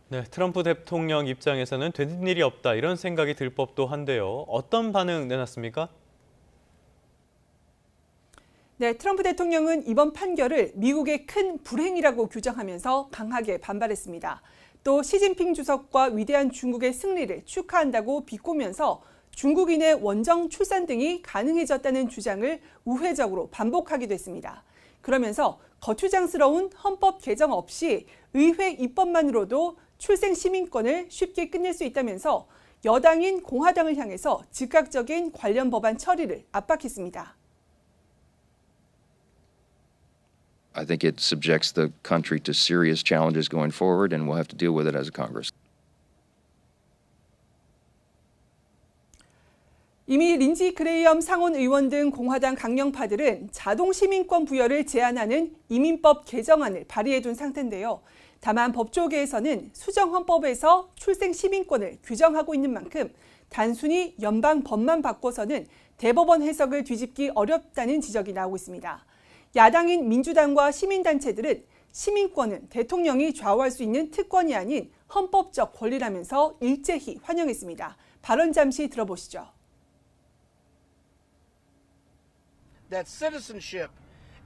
네, 트럼프 대통령 입장에서는 된 일이 없다 이런 생각이 들 법도 한데요. 어떤 반응 내놨습니까? 네, 트럼프 대통령은 이번 판결을 미국의 큰 불행이라고 규정하면서 강하게 반발했습니다. 또 시진핑 주석과 위대한 중국의 승리를 축하한다고 비꼬면서 중국인의 원정 출산 등이 가능해졌다는 주장을 우회적으로 반복하기도 했습니다. 그러면서 거추장스러운 헌법 개정 없이 의회 입법만으로도 출생 시민권을 쉽게 끝낼 수 있다면서 여당인 공화당을 향해서 즉각적인 관련 법안 처리를 압박했습니다. I think it subjects the country to serious challenges going forward, and we'll have to deal with it as a Congress. 이미 린지 그레이엄 상원 의원 등 공화당 강령파들은 자동 시민권 부여를 제한하는 이민법 개정안을 발의해둔 상태인데요. 다만 법조계에서는 수정헌법에서 출생 시민권을 규정하고 있는 만큼 단순히 연방법만 바꿔서는 대법원 해석을 뒤집기 어렵다는 지적이 나오고 있습니다. 야당인 민주당과 시민단체들은 시민권은 대통령이 좌우할 수 있는 특권이 아닌 헌법적 권리라면서 일제히 환영했습니다. 발언 잠시 들어보시죠. That citizenship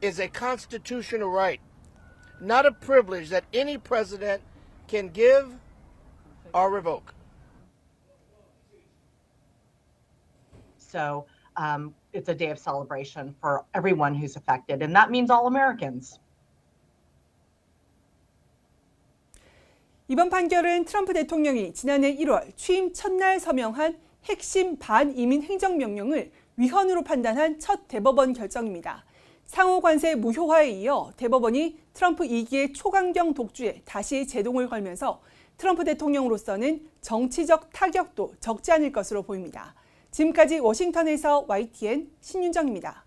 is a constitutional right, not a privilege that any president can give or revoke. So it's a day of celebration for everyone who's affected, and that means all Americans. 이번 판결은 트럼프 대통령이 지난해 1월 취임 첫날 서명한 핵심 반이민 행정명령을 위헌으로 판단한 첫 대법원 결정입니다. 상호 관세 무효화에 이어 대법원이 트럼프 2기의 초강경 독주에 다시 제동을 걸면서 트럼프 대통령으로서는 정치적 타격도 적지 않을 것으로 보입니다. 지금까지 워싱턴에서 YTN 신윤정입니다.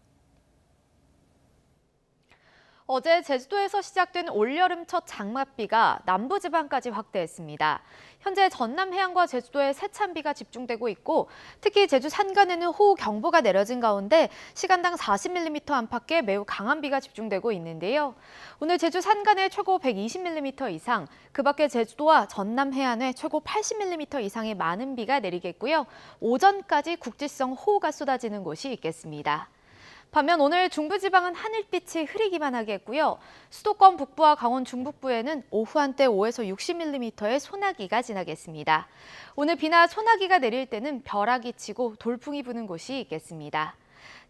어제 제주도에서 시작된 올여름 첫 장맛비가 남부지방까지 확대했습니다. 현재 전남 해안과 제주도에 세찬 비가 집중되고 있고 특히 제주 산간에는 호우경보가 내려진 가운데 시간당 40mm 안팎의 매우 강한 비가 집중되고 있는데요. 오늘 제주 산간에 최고 120mm 이상, 그 밖에 제주도와 전남 해안에 최고 80mm 이상의 많은 비가 내리겠고요. 오전까지 국지성 호우가 쏟아지는 곳이 있겠습니다. 반면 오늘 중부지방은 하늘빛이 흐리기만 하겠고요. 수도권 북부와 강원 중북부에는 오후 한때 5에서 60mm의 소나기가 지나겠습니다. 오늘 비나 소나기가 내릴 때는 벼락이 치고 돌풍이 부는 곳이 있겠습니다.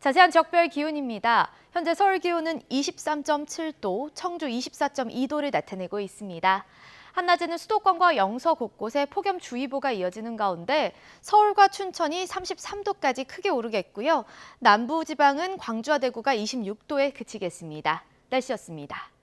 자세한 지역별 기온입니다. 현재 서울 기온은 23.7도, 청주 24.2도를 나타내고 있습니다. 한낮에는 수도권과 영서 곳곳에 폭염주의보가 이어지는 가운데 서울과 춘천이 33도까지 크게 오르겠고요. 남부지방은 광주와 대구가 26도에 그치겠습니다. 날씨였습니다.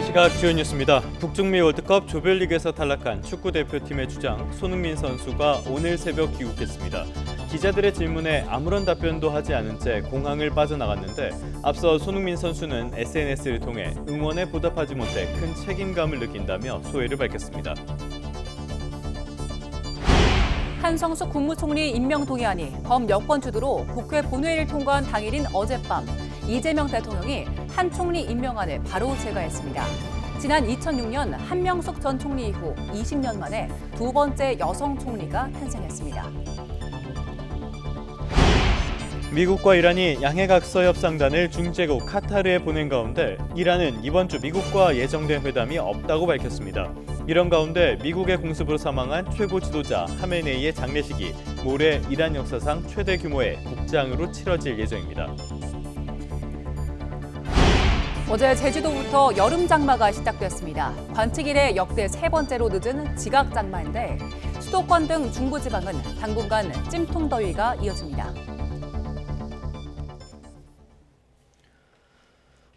시각 주요 뉴스입니다. 북중미 월드컵 조별리그에서 탈락한 축구 대표팀의 주장 손흥민 선수가 오늘 새벽 귀국했습니다. 기자들의 질문에 아무런 답변도 하지 않은 채 공항을 빠져나갔는데 앞서 손흥민 선수는 SNS를 통해 응원에 보답하지 못해 큰 책임감을 느낀다며 소회를 밝혔습니다. 한성수 국무총리 임명 동의안이 범여권 주도로 국회 본회의를 통과한 당일인 어젯밤 이재명 대통령이 한 총리 임명안을 바로 제거했습니다. 지난 2006년 한명숙 전 총리 이후 20년 만에 두 번째 여성 총리가 탄생했습니다. 미국과 이란이 양해각서 협상단을 중재국 카타르에 보낸 가운데 이란은 이번 주 미국과 예정된 회담이 없다고 밝혔습니다. 이런 가운데 미국의 공습으로 사망한 최고 지도자 하메네이의 장례식이 모레 이란 역사상 최대 규모의 국장으로 치러질 예정입니다. 어제 제주도부터 여름 장마가 시작됐습니다. 관측 이래 역대 세 번째로 늦은 지각 장마인데 수도권 등 중부지방은 당분간 찜통더위가 이어집니다.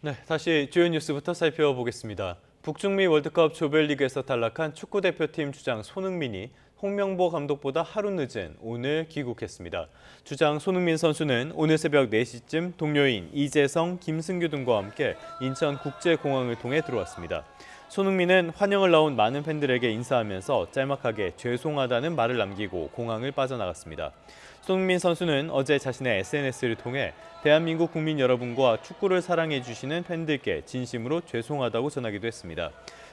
네, 다시 주요 뉴스부터 살펴보겠습니다. 북중미 월드컵 조별리그에서 탈락한 축구대표팀 주장 손흥민이 홍명보 감독보다 하루 늦은 오늘 귀국했습니다. 주장 손흥민 선수는 오늘 새벽 4시쯤 동료인 이재성, 김승규 등과 함께 인천국제공항을 통해 들어왔습니다. 손흥민은 환영을 나온 많은 팬들에게 인사하면서 짤막하게 죄송하다는 말을 남기고 공항을 빠져나갔습니다. 손흥민 선수는 어제 자신의 SNS를 통해 대한민국 국민 여러분과 축구를 사랑해 주시는 팬들께 진심으로 죄송하다고 전하기도 했습니다.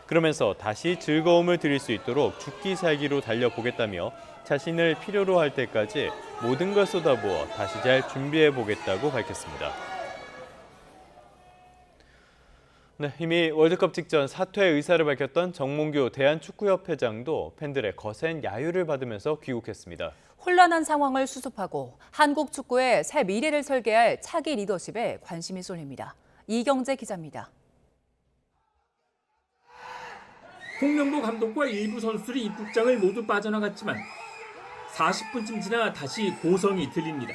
그러면서 다시 즐거움을 드릴 수 있도록 죽기 살기로 달려보겠다며 자신을 필요로 할 때까지 모든 걸 쏟아부어 다시 잘 준비해보겠다고 밝혔습니다. 네, 이미 월드컵 직전 사퇴 의사를 밝혔던 정몽규 대한축구협회장도 팬들의 거센 야유를 받으면서 귀국했습니다. 혼란한 상황을 수습하고 한국 축구의 새 미래를 설계할 차기 리더십에 관심이 쏠립니다. 이경재 기자입니다. 홍명보 감독과 일부 선수들이 입국장을 모두 빠져나갔지만 40분쯤 지나 다시 고성이 들립니다.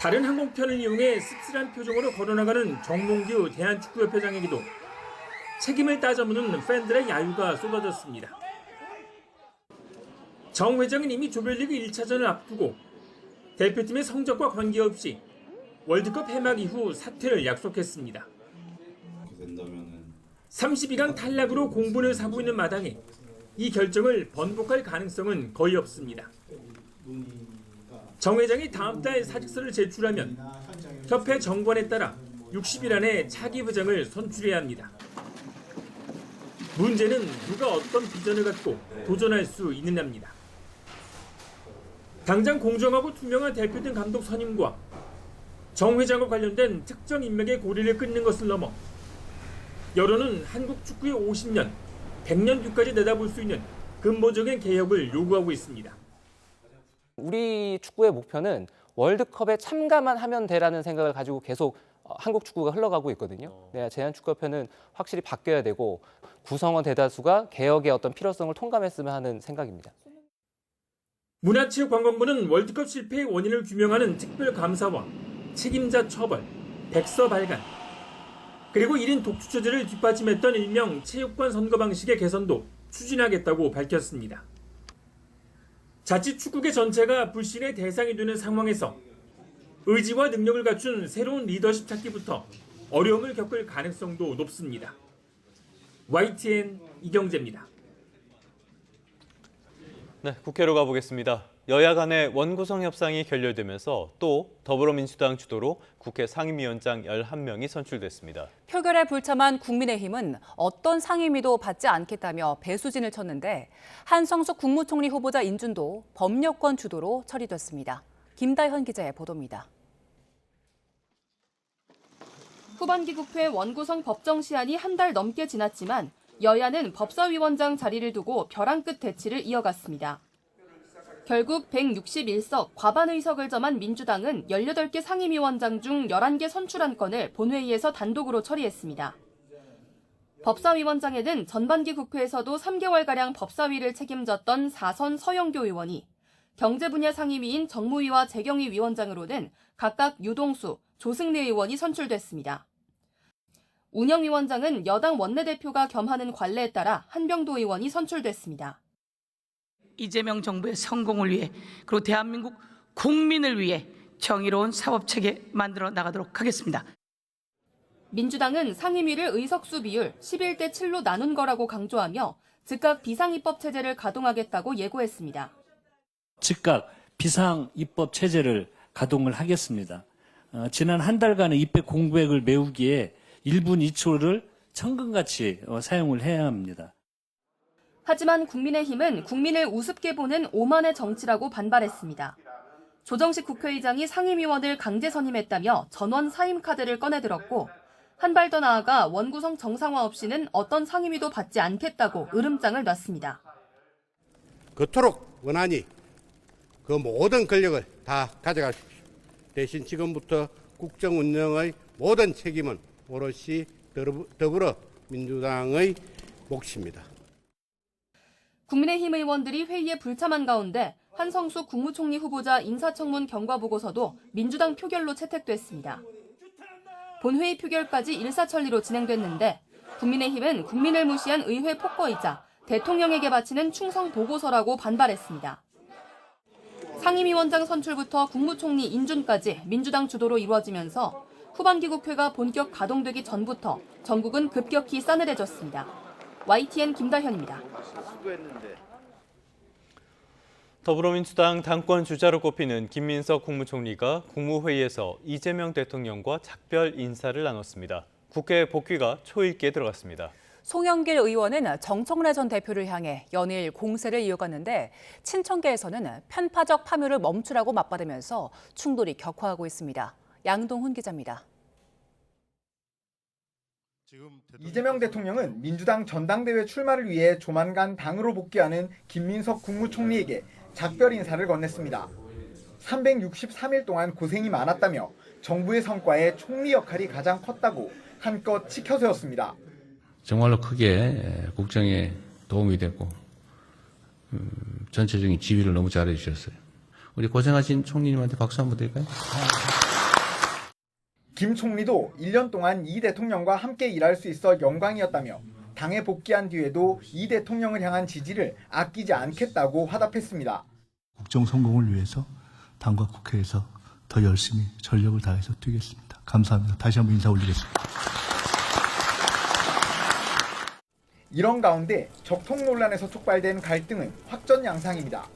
다른 항공편을 이용해 씁쓸한 표정으로 걸어나가는 정몽규 대한축구협회장에게도 책임을 따져묻는 팬들의 야유가 쏟아졌습니다. 정 회장은 이미 조별리그 1차전을 앞두고 대표팀의 성적과 관계없이 월드컵 개막 이후 사퇴를 약속했습니다. 32강 탈락으로 공분을 사고 있는 마당에 이 결정을 번복할 가능성은 거의 없습니다. 정 회장이 다음 달 사직서를 제출하면 협회 정관에 따라 60일 안에 차기 회장을 선출해야 합니다. 문제는 누가 어떤 비전을 갖고 도전할 수 있느냐입니다. 당장 공정하고 투명한 대표팀 감독 선임과 정 회장과 관련된 특정 인맥의 고리를 끊는 것을 넘어 여론은 한국 축구의 50년, 100년 뒤까지 내다볼 수 있는 근본적인 개혁을 요구하고 있습니다. 우리 축구의 목표는 월드컵에 참가만 하면 되라는 생각을 가지고 계속 한국 축구가 흘러가고 있거든요. 제한축구협회는 확실히 바뀌어야 되고 구성원 대다수가 개혁의 어떤 필요성을 통감했으면 하는 생각입니다. 문화체육관광부는 월드컵 실패의 원인을 규명하는 특별감사와 책임자 처벌, 백서 발간, 그리고 1인 독주체제를 뒷받침했던 일명 체육관 선거 방식의 개선도 추진하겠다고 밝혔습니다. 자칫 축구계 전체가 불신의 대상이 되는 상황에서 의지와 능력을 갖춘 새로운 리더십 찾기부터 어려움을 겪을 가능성도 높습니다. YTN 이경재입니다. 네, 국회로 가보겠습니다. 여야 간의 원구성 협상이 결렬되면서 또 더불어민주당 주도로 국회 상임위원장 11명이 선출됐습니다. 표결에 불참한 국민의힘은 어떤 상임위도 받지 않겠다며 배수진을 쳤는데 한성숙 국무총리 후보자 인준도 범여권 주도로 처리됐습니다. 김다현 기자의 보도입니다. 후반기 국회 원구성 법정 시한이 한 달 넘게 지났지만 여야는 법사위원장 자리를 두고 벼랑 끝 대치를 이어갔습니다. 결국 161석 과반 의석을 점한 민주당은 18개 상임위원장 중 11개 선출안 건을 본회의에서 단독으로 처리했습니다. 법사위원장에는 전반기 국회에서도 3개월가량 법사위를 책임졌던 4선 서영교 의원이, 경제 분야 상임위인 정무위와 재경위 위원장으로는 각각 유동수, 조승래 의원이 선출됐습니다. 운영위원장은 여당 원내대표가 겸하는 관례에 따라 한병도 의원이 선출됐습니다. 이재명 정부의 성공을 위해 그리고 대한민국 국민을 위해 정의로운 사법체계 만들어 나가도록 하겠습니다. 민주당은 상임위를 의석수 비율 11대 7로 나눈 거라고 강조하며 즉각 비상입법체제를 가동하겠다고 예고했습니다. 즉각 비상입법체제를 가동을 하겠습니다. 지난 한 달간의 입법 공백을 메우기에 1분 2초를 천금같이 사용을 해야 합니다. 하지만 국민의힘은 국민을 우습게 보는 오만의 정치라고 반발했습니다. 조정식 국회의장이 상임위원을 강제 선임했다며 전원 사임 카드를 꺼내들었고 한 발 더 나아가 원구성 정상화 없이는 어떤 상임위도 받지 않겠다고 으름장을 놨습니다. 그토록 원하니 그 모든 권력을 다 가져가십시오. 대신 지금부터 국정 운영의 모든 책임은 오롯이 더불어민주당의 몫입니다. 국민의힘 의원들이 회의에 불참한 가운데 한성수 국무총리 후보자 인사청문 경과보고서도 민주당 표결로 채택됐습니다. 본회의 표결까지 일사천리로 진행됐는데 국민의힘은 국민을 무시한 의회 폭거이자 대통령에게 바치는 충성 보고서라고 반발했습니다. 상임위원장 선출부터 국무총리 인준까지 민주당 주도로 이루어지면서 후반기 국회가 본격 가동되기 전부터 전국은 급격히 싸늘해졌습니다. YTN 김다현입니다. 더불어민주당 당권 주자로 꼽히는 김민석 국무총리가 국무회의에서 이재명 대통령과 작별 인사를 나눴습니다. 국회 복귀가 초읽기에 들어갔습니다. 송영길 의원은 정청래 전 대표를 향해 연일 공세를 이어갔는데 친청계에서는 편파적 파묘를 멈추라고 맞받으면서 충돌이 격화하고 있습니다. 양동훈 기자입니다. 이재명 대통령은 민주당 전당대회 출마를 위해 조만간 당으로 복귀하는 김민석 국무총리에게 작별 인사를 건넸습니다. 363일 동안 고생이 많았다며 정부의 성과에 총리 역할이 가장 컸다고 한껏 치켜세웠습니다. 정말로 크게 국정에 도움이 됐고 전체적인 지휘를 너무 잘해 주셨어요. 우리 고생하신 총리님한테 박수 한번 드릴까요? 김 총리도 1년 동안 이 대통령과 함께 일할 수 있어 영광이었다며 당에 복귀한 뒤에도 이 대통령을 향한 지지를 아끼지 않겠다고 화답했습니다. 국정 성공을 위해서 당과 국회에서 더 열심히 전력을 다해서 뛰겠습니다. 감사합니다. 다시 한번 인사 올리겠습니다. 이런 가운데 적통 논란에서 촉발된 갈등은 확전 양상입니다.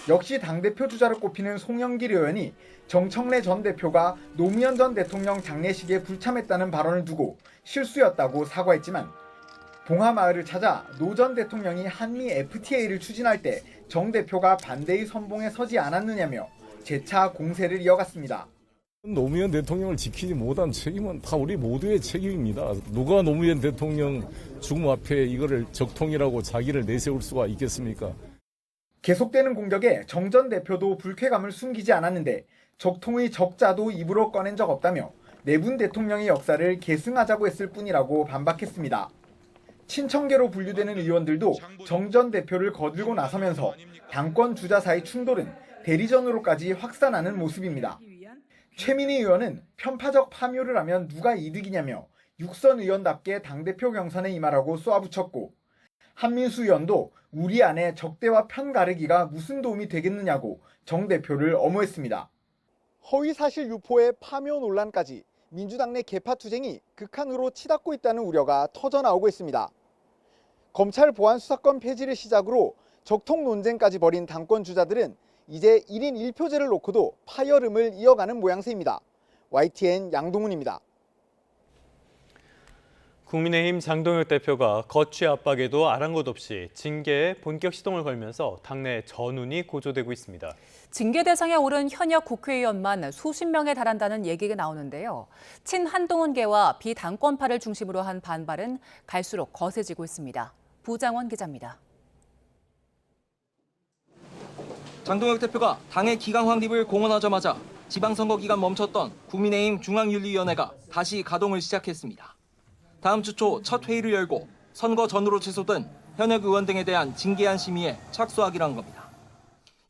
역시 당대표 주자로 꼽히는 송영길 의원이 정청래 전 대표가 노무현 전 대통령 장례식에 불참했다는 발언을 두고 실수였다고 사과했지만 봉하마을을 찾아 노 전 대통령이 한미 FTA를 추진할 때 정 대표가 반대의 선봉에 서지 않았느냐며 재차 공세를 이어갔습니다. 노무현 대통령을 지키지 못한 책임은 다 우리 모두의 책임입니다. 누가 노무현 대통령 죽음 앞에 이거를 적통이라고 자기를 내세울 수가 있겠습니까? 계속되는 공격에 정 전 대표도 불쾌감을 숨기지 않았는데 적통의 적자도 입으로 꺼낸 적 없다며 내분 대통령의 역사를 계승하자고 했을 뿐이라고 반박했습니다. 친청계로 분류되는 의원들도 정 전 대표를 거들고 나서면서 당권 주자 사이 충돌은 대리전으로까지 확산하는 모습입니다. 최민희 의원은 편파적 파묘를 하면 누가 이득이냐며 육선 의원답게 당대표 경선에 임하라고 쏘아붙였고 한민수 의원도 우리 안에 적대와 편 가르기가 무슨 도움이 되겠느냐고 정 대표를 엄호했습니다. 허위사실 유포의 파묘 논란까지 민주당 내 계파 투쟁이 극한으로 치닫고 있다는 우려가 터져나오고 있습니다. 검찰 보안 수사권 폐지를 시작으로 적통 논쟁까지 벌인 당권 주자들은 이제 1인 1표제를 놓고도 파열음을 이어가는 모양새입니다. YTN 양동훈입니다. 국민의힘 장동혁 대표가 거취 압박에도 아랑곳 없이 징계에 본격 시동을 걸면서 당내 전운이 고조되고 있습니다. 징계 대상에 오른 현역 국회의원만 수십 명에 달한다는 얘기가 나오는데요. 친한동훈계와 비당권파를 중심으로 한 반발은 갈수록 거세지고 있습니다. 부장원 기자입니다. 장동혁 대표가 당의 기강 확립을 공언하자마자 지방선거 기간 멈췄던 국민의힘 중앙윤리위원회가 다시 가동을 시작했습니다. 다음 주 초 첫 회의를 열고 선거 전으로 취소된 현역 의원 등에 대한 징계안 심의에 착수하기로 한 겁니다.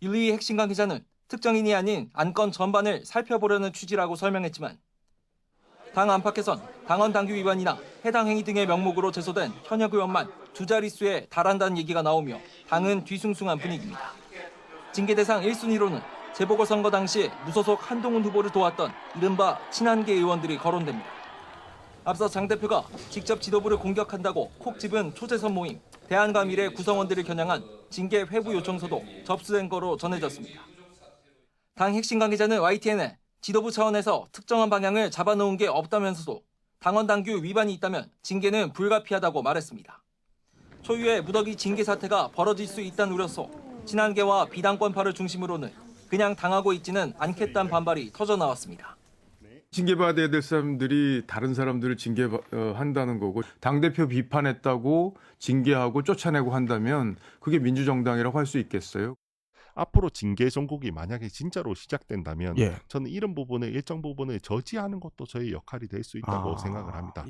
윤리위 핵심 관계자는 특정인이 아닌 안건 전반을 살펴보려는 취지라고 설명했지만 당 안팎에선 당헌 당규 위반이나 해당 행위 등의 명목으로 제소된 현역 의원만 두 자릿수에 달한다는 얘기가 나오며 당은 뒤숭숭한 분위기입니다. 징계 대상 1순위로는 재보궐선거 당시 무소속 한동훈 후보를 도왔던 이른바 친한계 의원들이 거론됩니다. 앞서 장 대표가 직접 지도부를 공격한다고 콕 집은 초재선 모임 대한과밀의 구성원들을 겨냥한 징계 회부 요청서도 접수된 거로 전해졌습니다. 당 핵심 관계자는 YTN에 지도부 차원에서 특정한 방향을 잡아놓은 게 없다면서도 당헌 당규 위반이 있다면 징계는 불가피하다고 말했습니다. 초유의 무더기 징계 사태가 벌어질 수 있다는 우려서 친한계와 비당권파를 중심으로는 그냥 당하고 있지는 않겠다는 반발이 터져나왔습니다. 징계받아야 될 사람들이 다른 사람들을 징계한다는 거고 당대표 비판했다고 징계하고 쫓아내고 한다면 그게 민주정당이라고 할 수 있겠어요? 앞으로 징계 정국이 만약에 진짜로 시작된다면 예. 저는 이런 부분을 일정 부분을 저지하는 것도 저희 역할이 될 수 있다고 생각을 합니다.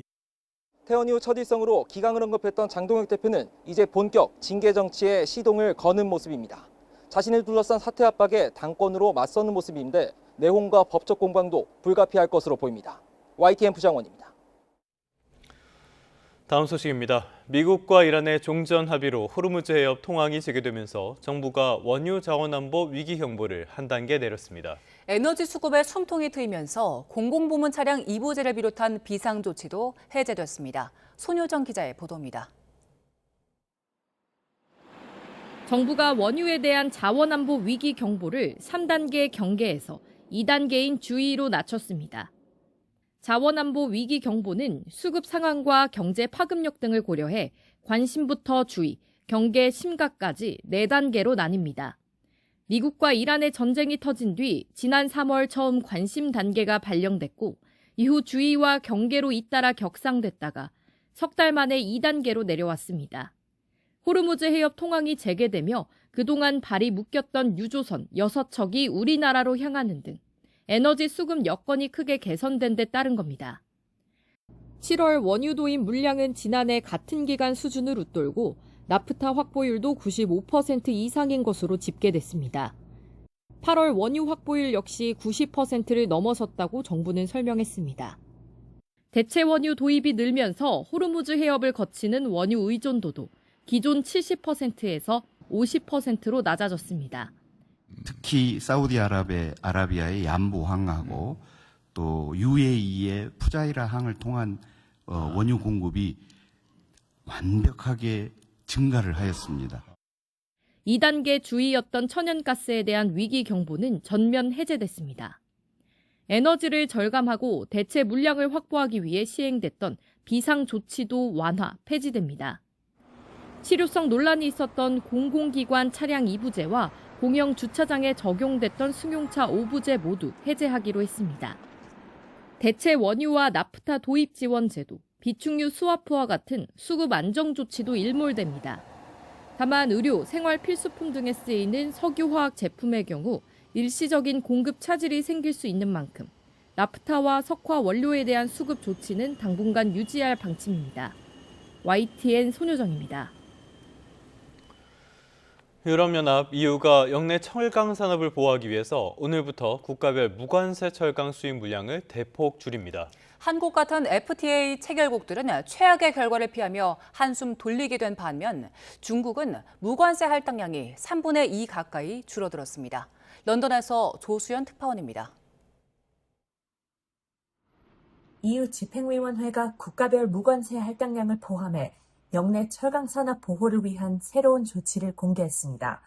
퇴원 이후 첫 일성으로 기강을 언급했던 장동혁 대표는 이제 본격 징계 정치에 시동을 거는 모습입니다. 자신을 둘러싼 사퇴 압박에 당권으로 맞서는 모습인데 내홍과 법적 공방도 불가피할 것으로 보입니다. YTN 부장원입니다. 다음 소식입니다. 미국과 이란의 종전 합의로 호르무즈 해협 통항이 재개되면서 정부가 원유 자원 안보 위기 경보를 한 단계 내렸습니다. 에너지 수급에 숨통이 트이면서 공공부문 차량 2부제를 비롯한 비상 조치도 해제됐습니다. 손효정 기자의 보도입니다. 정부가 원유에 대한 자원안보 위기 경보를 3단계 경계에서 2단계인 주의로 낮췄습니다. 자원안보 위기 경보는 수급 상황과 경제 파급력 등을 고려해 관심부터 주의, 경계 심각까지 4단계로 나뉩니다. 미국과 이란의 전쟁이 터진 뒤 지난 3월 처음 관심 단계가 발령됐고 이후 주의와 경계로 잇따라 격상됐다가 석 달 만에 2단계로 내려왔습니다. 호르무즈 해협 통항이 재개되며 그동안 발이 묶였던 유조선 6척이 우리나라로 향하는 등 에너지 수급 여건이 크게 개선된 데 따른 겁니다. 7월 원유 도입 물량은 지난해 같은 기간 수준을 웃돌고 나프타 확보율도 95% 이상인 것으로 집계됐습니다. 8월 원유 확보율 역시 90%를 넘어섰다고 정부는 설명했습니다. 대체 원유 도입이 늘면서 호르무즈 해협을 거치는 원유 의존도도 기존 70%에서 50%로 낮아졌습니다. 특히 사우디아라비아의 얀보항하고 또 UAE의 푸자이라 항을 통한 원유 공급이 완벽하게 증가를 하였습니다. 2단계 주의였던 천연가스에 대한 위기 경보는 전면 해제됐습니다. 에너지를 절감하고 대체 물량을 확보하기 위해 시행됐던 비상 조치도 완화, 폐지됩니다. 실효성 논란이 있었던 공공기관 차량 2부제와 공영 주차장에 적용됐던 승용차 5부제 모두 해제하기로 했습니다. 대체 원유와 나프타 도입 지원 제도, 비축유 스와프와 같은 수급 안정 조치도 일몰됩니다. 다만 의료, 생활 필수품 등에 쓰이는 석유화학 제품의 경우 일시적인 공급 차질이 생길 수 있는 만큼 나프타와 석화 원료에 대한 수급 조치는 당분간 유지할 방침입니다. YTN 손효정입니다. 유럽연합 EU가 역내 철강 산업을 보호하기 위해서 오늘부터 국가별 무관세 철강 수입 물량을 대폭 줄입니다. 한국 같은 FTA 체결국들은 최악의 결과를 피하며 한숨 돌리게 된 반면 중국은 무관세 할당량이 3분의 2 가까이 줄어들었습니다. 런던에서 조수연 특파원입니다. EU 집행위원회가 국가별 무관세 할당량을 포함해 역내 철강 산업 보호를 위한 새로운 조치를 공개했습니다.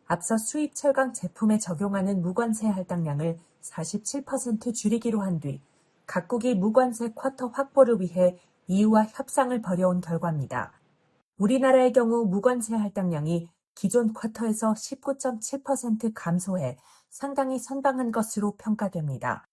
앞서 수입 철강 제품에 적용하는 무관세 할당량을 47% 줄이기로 한 뒤 각국이 무관세 쿼터 확보를 위해 EU와 협상을 벌여온 결과입니다. 우리나라의 경우 무관세 할당량이 기존 쿼터에서 19.7% 감소해 상당히 선방한 것으로 평가됩니다.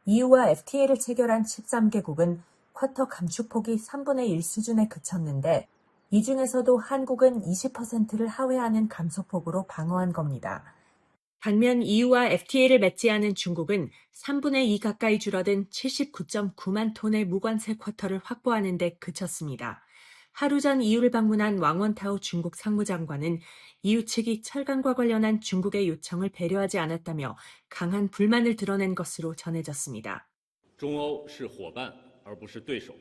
EU와 FTA를 체결한 13개국은 쿼터 감축폭이 3분의 1 수준에 그쳤는데 이 중에서도 한국은 20%를 하회하는 감소폭으로 방어한 겁니다. 반면 EU와 FTA를 맺지 않은 중국은 3분의 2 가까이 줄어든 79.9만 톤의 무관세 쿼터를 확보하는 데 그쳤습니다. 하루 전 EU를 방문한 왕원타오 중국 상무장관은 EU 측이 철강과 관련한 중국의 요청을 배려하지 않았다며 강한 불만을 드러낸 것으로 전해졌습니다. 中欧是伙伴而不是对手。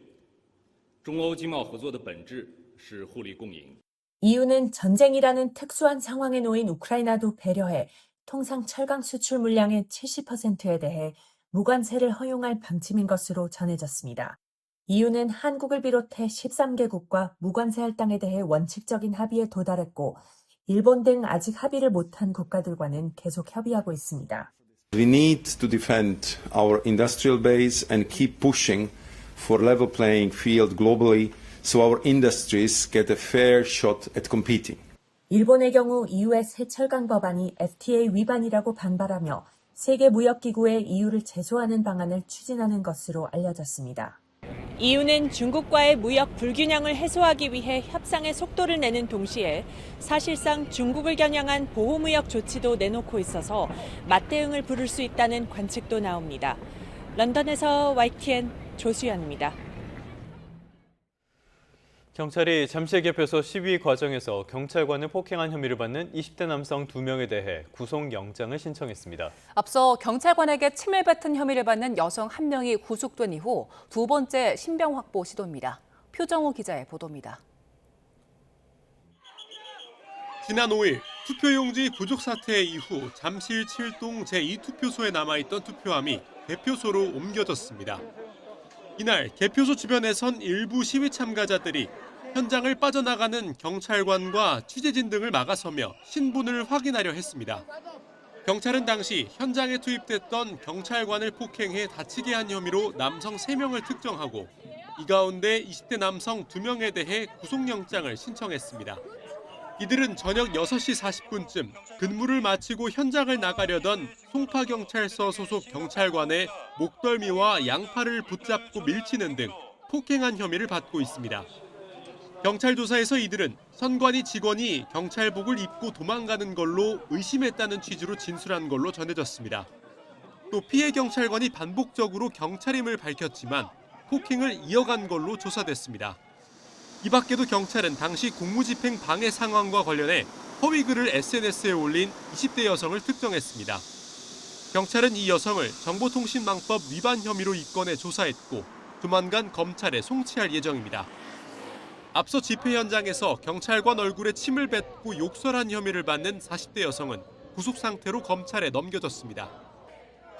中欧经贸合作的本质是互利共赢。 EU는 전쟁이라는 특수한 상황에 놓인 우크라이나도 배려해 통상 철강 수출 물량의 70%에 대해 무관세를 허용할 방침인 것으로 전해졌습니다. EU는 한국을 비롯해 13개국과 무관세 할당에 대해 원칙적인 합의에 도달했고 일본 등 아직 합의를 못한 국가들과는 계속 협의하고 있습니다. We need to defend our industrial base and keep pushing for level playing field globally so our industries get a fair shot at competing. 일본의 경우 EU의 새 철강 법안이 FTA 위반이라고 반발하며 세계무역기구에 EU를 제소하는 방안을 추진하는 것으로 알려졌습니다. EU는 중국과의 무역 불균형을 해소하기 위해 협상의 속도를 내는 동시에 사실상 중국을 겨냥한 보호무역 조치도 내놓고 있어서 맞대응을 부를 수 있다는 관측도 나옵니다. 런던에서 YTN 조수연입니다. 경찰이 잠실개표소 시위 과정에서 경찰관을 폭행한 혐의를 받는 20대 남성 2명에 대해 구속영장을 신청했습니다. 앞서 경찰관에게 침을 뱉은 혐의를 받는 여성 1명이 구속된 이후 두 번째 신병 확보 시도입니다. 표정호 기자의 보도입니다. 지난 5일 투표용지 부족 사태 이후 잠실 7동 제2투표소에 남아있던 투표함이 개표소로 옮겨졌습니다. 이날 개표소 주변에선 일부 시위 참가자들이 현장을 빠져나가는 경찰관과 취재진 등을 막아서며 신분을 확인하려 했습니다. 경찰은 당시 현장에 투입됐던 경찰관을 폭행해 다치게 한 혐의로 남성 3명을 특정하고 이 가운데 20대 남성 2명에 대해 구속영장을 신청했습니다. 이들은 저녁 6시 40분쯤 근무를 마치고 현장을 나가려던 송파경찰서 소속 경찰관의 목덜미와 양팔을 붙잡고 밀치는 등 폭행한 혐의를 받고 있습니다. 경찰 조사에서 이들은 선관위 직원이 경찰복을 입고 도망가는 걸로 의심했다는 취지로 진술한 걸로 전해졌습니다. 또 피해 경찰관이 반복적으로 경찰임을 밝혔지만 폭행을 이어간 걸로 조사됐습니다. 이 밖에도 경찰은 당시 공무집행 방해 상황과 관련해 허위 글을 SNS에 올린 20대 여성을 특정했습니다. 경찰은 이 여성을 정보통신망법 위반 혐의로 입건해 조사했고 조만간 검찰에 송치할 예정입니다. 앞서 집회 현장에서 경찰관 얼굴에 침을 뱉고 욕설한 혐의를 받는 40대 여성은 구속 상태로 검찰에 넘겨졌습니다.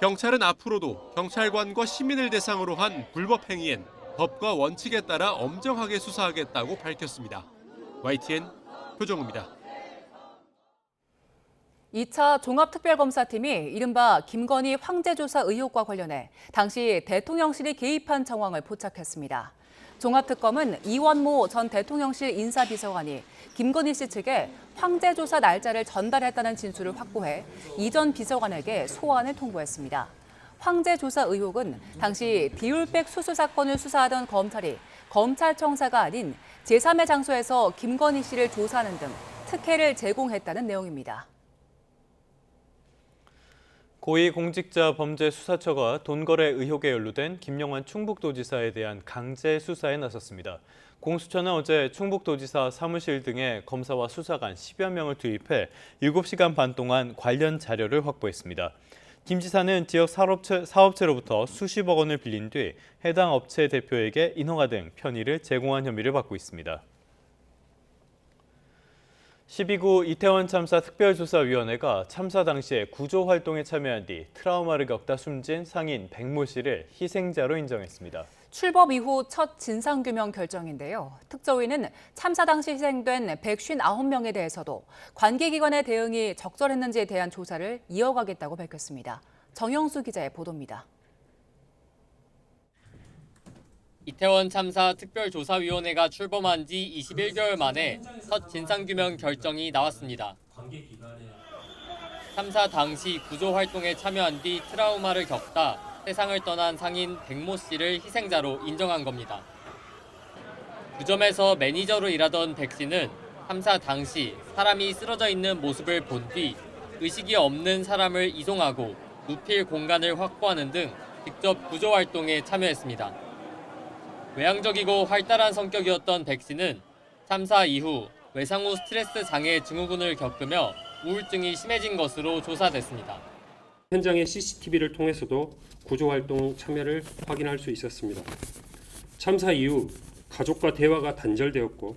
경찰은 앞으로도 경찰관과 시민을 대상으로 한 불법 행위엔 법과 원칙에 따라 엄정하게 수사하겠다고 밝혔습니다. YTN 표정우입니다. 2차 종합특별검사팀이 이른바 김건희 황제조사 의혹과 관련해 당시 대통령실이 개입한 정황을 포착했습니다. 종합특검은 이원모 전 대통령실 인사비서관이 김건희 씨 측에 황제조사 날짜를 전달했다는 진술을 확보해 이 전 비서관에게 소환을 통보했습니다. 황제조사 의혹은 당시 디올백 수수 사건을 수사하던 검찰이 검찰청사가 아닌 제3의 장소에서 김건희 씨를 조사하는 등 특혜를 제공했다는 내용입니다. 고위공직자범죄수사처가 돈거래 의혹에 연루된 김영환 충북도지사에 대한 강제 수사에 나섰습니다. 공수처는 어제 충북도지사 사무실 등에 검사와 수사관 10여 명을 투입해 7시간 반 동안 관련 자료를 확보했습니다. 김 지사는 지역 사업체로부터 수십억 원을 빌린 뒤 해당 업체 대표에게 인허가 등 편의를 제공한 혐의를 받고 있습니다. 12구 이태원 참사 특별조사위원회가 참사 당시에 구조 활동에 참여한 뒤 트라우마를 겪다 숨진 상인 백모 씨를 희생자로 인정했습니다. 출범 이후 첫 진상규명 결정인데요. 특조위는 참사 당시 희생된 159명에 대해서도 관계기관의 대응이 적절했는지에 대한 조사를 이어가겠다고 밝혔습니다. 정영수 기자의 보도입니다. 이태원 참사 특별조사위원회가 출범한 지 21개월 만에 첫 진상규명 결정이 나왔습니다. 참사 당시 구조활동에 참여한 뒤 트라우마를 겪다 세상을 떠난 상인 백모 씨를 희생자로 인정한 겁니다. 그 점에서 매니저로 일하던 백 씨는 참사 당시 사람이 쓰러져 있는 모습을 본 뒤 의식이 없는 사람을 이송하고 누필 공간을 확보하는 등 직접 구조활동에 참여했습니다. 외향적이고 활달한 성격이었던 백 씨는 참사 이후 외상 후 스트레스 장애 증후군을 겪으며 우울증이 심해진 것으로 조사됐습니다. 현장의 CCTV를 통해서도 구조활동 참여를 확인할 수 있었습니다. 참사 이후 가족과 대화가 단절되었고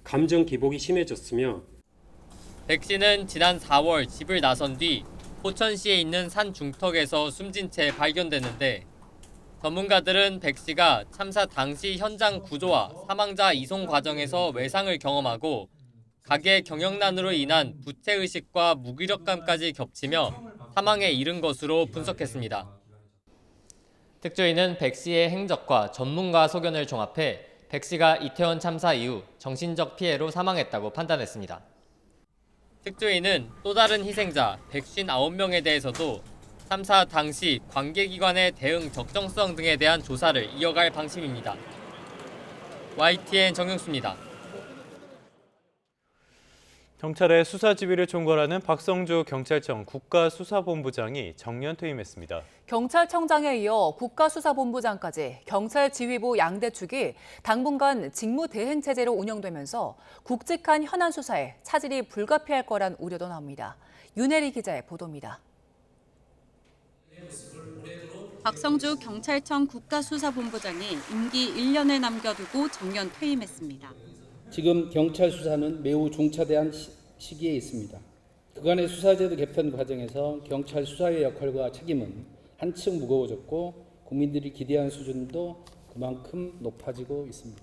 감정 기복이 심해졌으며 백 씨는 지난 4월 집을 나선 뒤 포천시에 있는 산 중턱에서 숨진 채 발견됐는데 전문가들은 백 씨가 참사 당시 현장 구조와 사망자 이송 과정에서 외상을 경험하고 가계 경영난으로 인한 부채의식과 무기력감까지 겹치며 사망에 이른 것으로 분석했습니다. 특조위는 백 씨의 행적과 전문가 소견을 종합해 백 씨가 이태원 참사 이후 정신적 피해로 사망했다고 판단했습니다. 특조위는 또 다른 희생자 159명에 대해서도 참사 당시 관계기관의 대응 적정성 등에 대한 조사를 이어갈 방침입니다. YTN 정영수입니다. 경찰의 수사 지휘를 총괄하는 박성주 경찰청 국가수사본부장이 정년 퇴임했습니다. 경찰청장에 이어 국가수사본부장까지 경찰지휘부 양대 축이 당분간 직무대행체제로 운영되면서 굵직한 현안 수사에 차질이 불가피할 거란 우려도 나옵니다. 윤혜리 기자의 보도입니다. 박성주 경찰청 국가수사본부장이 임기 1년을 남겨두고 정년 퇴임했습니다. 지금 경찰 수사는 매우 중차대한 시기에 있습니다. 그간의 수사제도 개편 과정에서 경찰 수사의 역할과 책임은 한층 무거워졌고 국민들이 기대한 수준도 그만큼 높아지고 있습니다.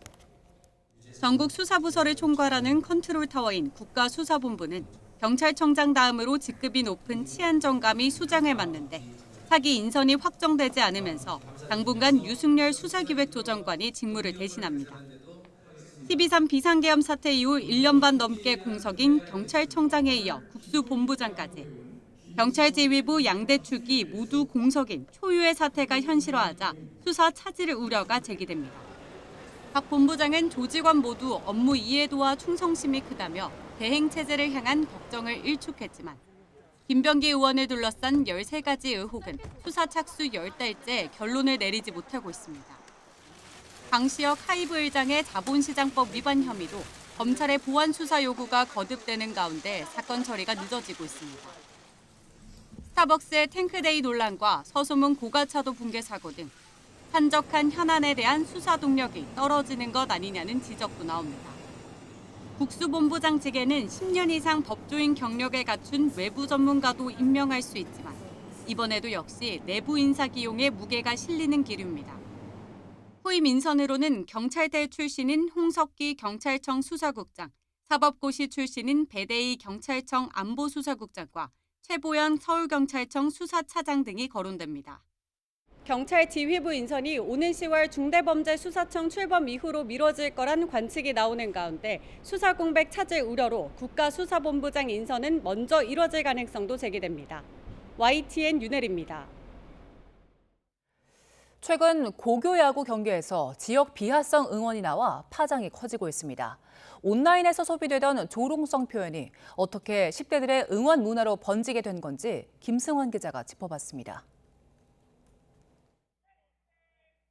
전국 수사부서를 총괄하는 컨트롤타워인 국가수사본부는 경찰청장 다음으로 직급이 높은 치안정감이 수장을 맡는데 차기 인선이 확정되지 않으면서 당분간 유승열 수사기획조정관이 직무를 대신합니다. TV3 비상계엄 사태 이후 1년 반 넘게 공석인 경찰청장에 이어 국수본부장까지 경찰지휘부 양대 축이 모두 공석인 초유의 사태가 현실화하자 수사 차질 우려가 제기됩니다. 박 본부장은 조직원 모두 업무 이해도와 충성심이 크다며 대행체제를 향한 걱정을 일축했지만 김병기 의원을 둘러싼 13가지 의혹은 수사 착수 10달째 결론을 내리지 못하고 있습니다. 강시혁 하이브 의장의 자본시장법 위반 혐의로 검찰의 보완 수사 요구가 거듭되는 가운데 사건 처리가 늦어지고 있습니다. 스타벅스의 탱크데이 논란과 서소문 고가차도 붕괴 사고 등 한적한 현안에 대한 수사 동력이 떨어지는 것 아니냐는 지적도 나옵니다. 국수본부장 직에는 10년 이상 법조인 경력을 갖춘 외부 전문가도 임명할 수 있지만 이번에도 역시 내부 인사 기용에 무게가 실리는 기류입니다. 후임 인선으로는 경찰대 출신인 홍석기 경찰청 수사국장, 사법고시 출신인 배대희 경찰청 안보수사국장과 최보연 서울경찰청 수사차장 등이 거론됩니다. 경찰 지휘부 인선이 오는 10월 중대범죄수사청 출범 이후로 미뤄질 거란 관측이 나오는 가운데 수사 공백 차질 우려로 국가수사본부장 인선은 먼저 이뤄질 가능성도 제기됩니다. YTN 윤혜리입니다. 최근 고교야구 경기에서 지역 비하성 응원이 나와 파장이 커지고 있습니다. 온라인에서 소비되던 조롱성 표현이 어떻게 10대들의 응원 문화로 번지게 된 건지 김승환 기자가 짚어봤습니다.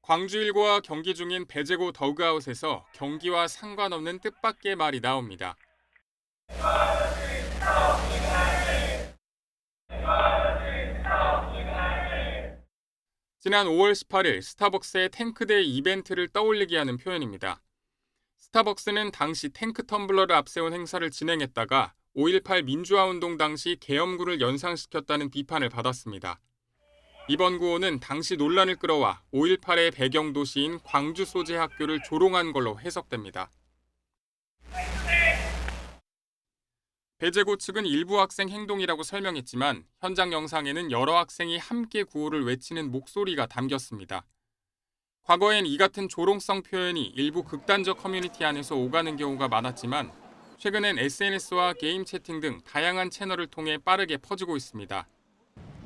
광주 1고와 경기 중인 배제고 더그아웃에서 경기와 상관없는 뜻밖의 말이 나옵니다. 지난 5월 18일 스타벅스의 탱크데이 이벤트를 떠올리게 하는 표현입니다. 스타벅스는 당시 탱크 텀블러를 앞세운 행사를 진행했다가 5.18 민주화운동 당시 계엄군을 연상시켰다는 비판을 받았습니다. 이번 구호는 당시 논란을 끌어와 5.18의 배경 도시인 광주 소재 학교를 조롱한 걸로 해석됩니다. 배제고 측은 일부 학생 행동이라고 설명했지만 현장 영상에는 여러 학생이 함께 구호를 외치는 목소리가 담겼습니다. 과거엔 이 같은 조롱성 표현이 일부 극단적 커뮤니티 안에서 오가는 경우가 많았지만 최근엔 SNS와 게임 채팅 등 다양한 채널을 통해 빠르게 퍼지고 있습니다.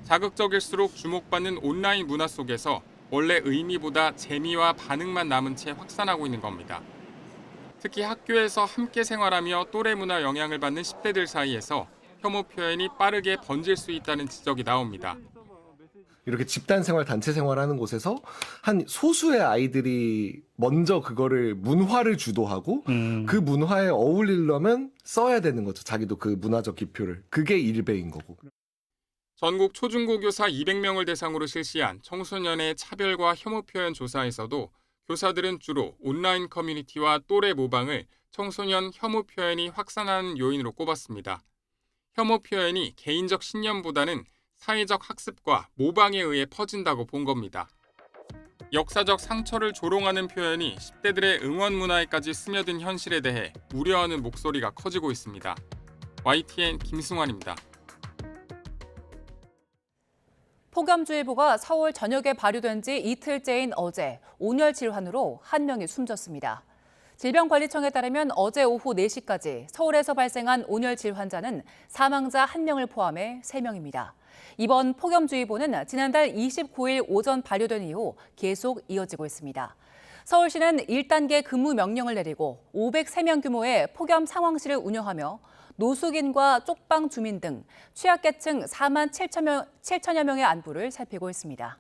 자극적일수록 주목받는 온라인 문화 속에서 원래 의미보다 재미와 반응만 남은 채 확산하고 있는 겁니다. 특히 학교에서 함께 생활하며 또래 문화 영향을 받는 10대들 사이에서 혐오 표현이 빠르게 번질 수 있다는 지적이 나옵니다. 이렇게 집단 생활, 단체 생활하는 곳에서 한 소수의 아이들이 먼저 그거를 문화를 주도하고 그 문화에 어울리려면 써야 되는 거죠. 자기도 그 문화적 기표를. 그게 일배인 거고. 전국 초중고 교사 200명을 대상으로 실시한 청소년의 차별과 혐오 표현 조사에서도 교사들은 주로 온라인 커뮤니티와 또래 모방을 청소년 혐오 표현이 확산하는 요인으로 꼽았습니다. 혐오 표현이 개인적 신념보다는 사회적 학습과 모방에 의해 퍼진다고 본 겁니다. 역사적 상처를 조롱하는 표현이 10대들의 응원 문화에까지 스며든 현실에 대해 우려하는 목소리가 커지고 있습니다. YTN 김승환입니다. 폭염주의보가 서울 전역에 발효된 지 이틀째인 어제 온열 질환으로 한 명이 숨졌습니다. 질병관리청에 따르면 어제 오후 4시까지 서울에서 발생한 온열 질환자는 사망자 1명을 포함해 3명입니다. 이번 폭염주의보는 지난달 29일 오전 발효된 이후 계속 이어지고 있습니다. 서울시는 1단계 근무 명령을 내리고 503명 규모의 폭염 상황실을 운영하며 노숙인과 쪽방 주민 등 취약계층 4만 7천여 명의 안부를 살피고 있습니다.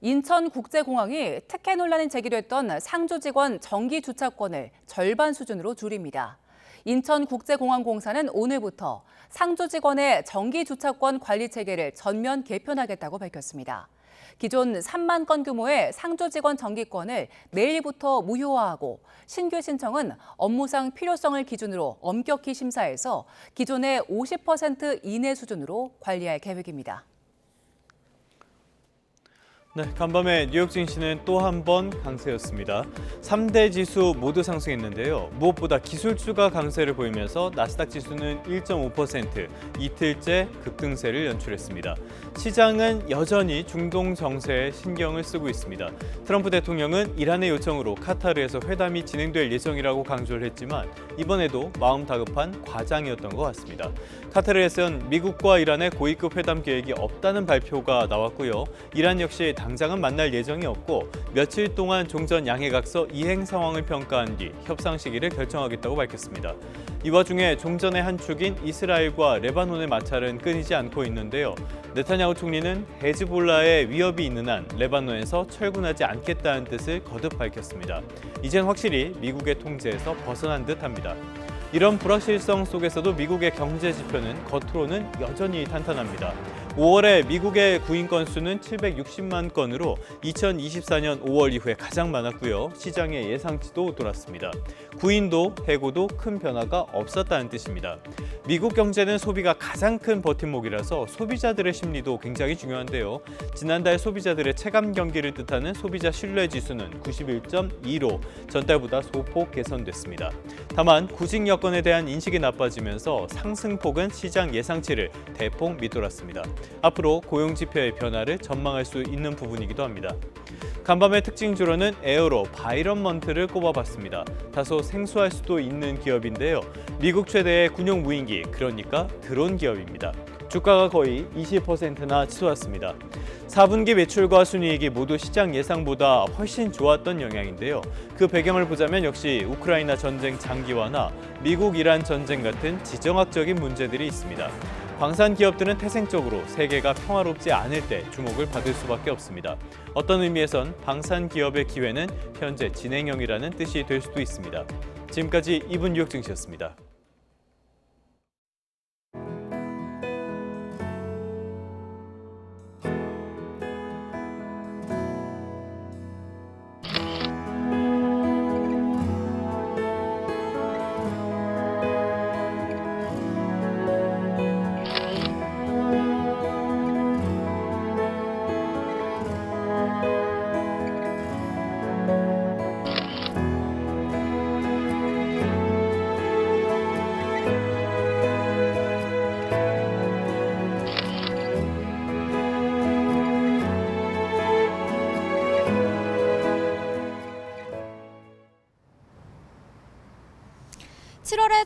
인천국제공항이 특혜 논란이 제기됐던 상주 직원 정기 주차권을 절반 수준으로 줄입니다. 인천국제공항공사는 오늘부터 상주 직원의 정기 주차권 관리 체계를 전면 개편하겠다고 밝혔습니다. 기존 3만 건 규모의 상주 직원 정기권을 내일부터 무효화하고 신규 신청은 업무상 필요성을 기준으로 엄격히 심사해서 기존의 50% 이내 수준으로 관리할 계획입니다. 네, 간밤에 뉴욕 증시는 또 한 번 강세였습니다. 3대 지수 모두 상승했는데요. 무엇보다 기술주가 강세를 보이면서 나스닥 지수는 1.5% 이틀째 급등세를 연출했습니다. 시장은 여전히 중동 정세에 신경을 쓰고 있습니다. 트럼프 대통령은 이란의 요청으로 카타르에서 회담이 진행될 예정이라고 강조를 했지만 이번에도 마음 다급한 과장이었던 것 같습니다. 카타르에선 미국과 이란의 고위급 회담 계획이 없다는 발표가 나왔고요. 이란 역시 당장은 만날 예정이 없고 며칠 동안 종전 양해각서 이행 상황을 평가한 뒤 협상 시기를 결정하겠다고 밝혔습니다. 이 와중에 종전의 한 축인 이스라엘과 레바논의 마찰은 끊이지 않고 있는데요. 네타냐후 총리는 헤즈볼라의 위협이 있는 한 레바논에서 철군하지 않겠다는 뜻을 거듭 밝혔습니다. 이젠 확실히 미국의 통제에서 벗어난 듯합니다. 이런 불확실성 속에서도 미국의 경제 지표는 겉으로는 여전히 탄탄합니다. 5월에 미국의 구인 건수는 760만 건으로 2024년 5월 이후에 가장 많았고요. 시장의 예상치도 돌았습니다. 구인도 해고도 큰 변화가 없었다는 뜻입니다. 미국 경제는 소비가 가장 큰 버팀목이라서 소비자들의 심리도 굉장히 중요한데요. 지난달 소비자들의 체감 경기를 뜻하는 소비자 신뢰 지수는 91.2로 전달보다 소폭 개선됐습니다. 다만 구직 여건에 대한 인식이 나빠지면서 상승폭은 시장 예상치를 대폭 밑돌았습니다. 앞으로 고용 지표의 변화를 전망할 수 있는 부분이기도 합니다. 간밤의 특징주로는 에어로 바이런먼트를 꼽아봤습니다. 다소 생소할 수도 있는 기업인데요. 미국 최대의 군용 무인기, 그러니까 드론 기업입니다. 주가가 거의 20%나 치솟았습니다. 4분기 매출과 순이익이 모두 시장 예상보다 훨씬 좋았던 영향인데요. 그 배경을 보자면 역시 우크라이나 전쟁 장기화나 미국-이란 전쟁 같은 지정학적인 문제들이 있습니다. 광산 기업들은 태생적으로 세계가 평화롭지 않을 때 주목을 받을 수밖에 없습니다. 어떤 의미에선 방산 기업의 기회는 현재 진행형이라는 뜻이 될 수도 있습니다. 지금까지 2분 뉴욕 증시였습니다.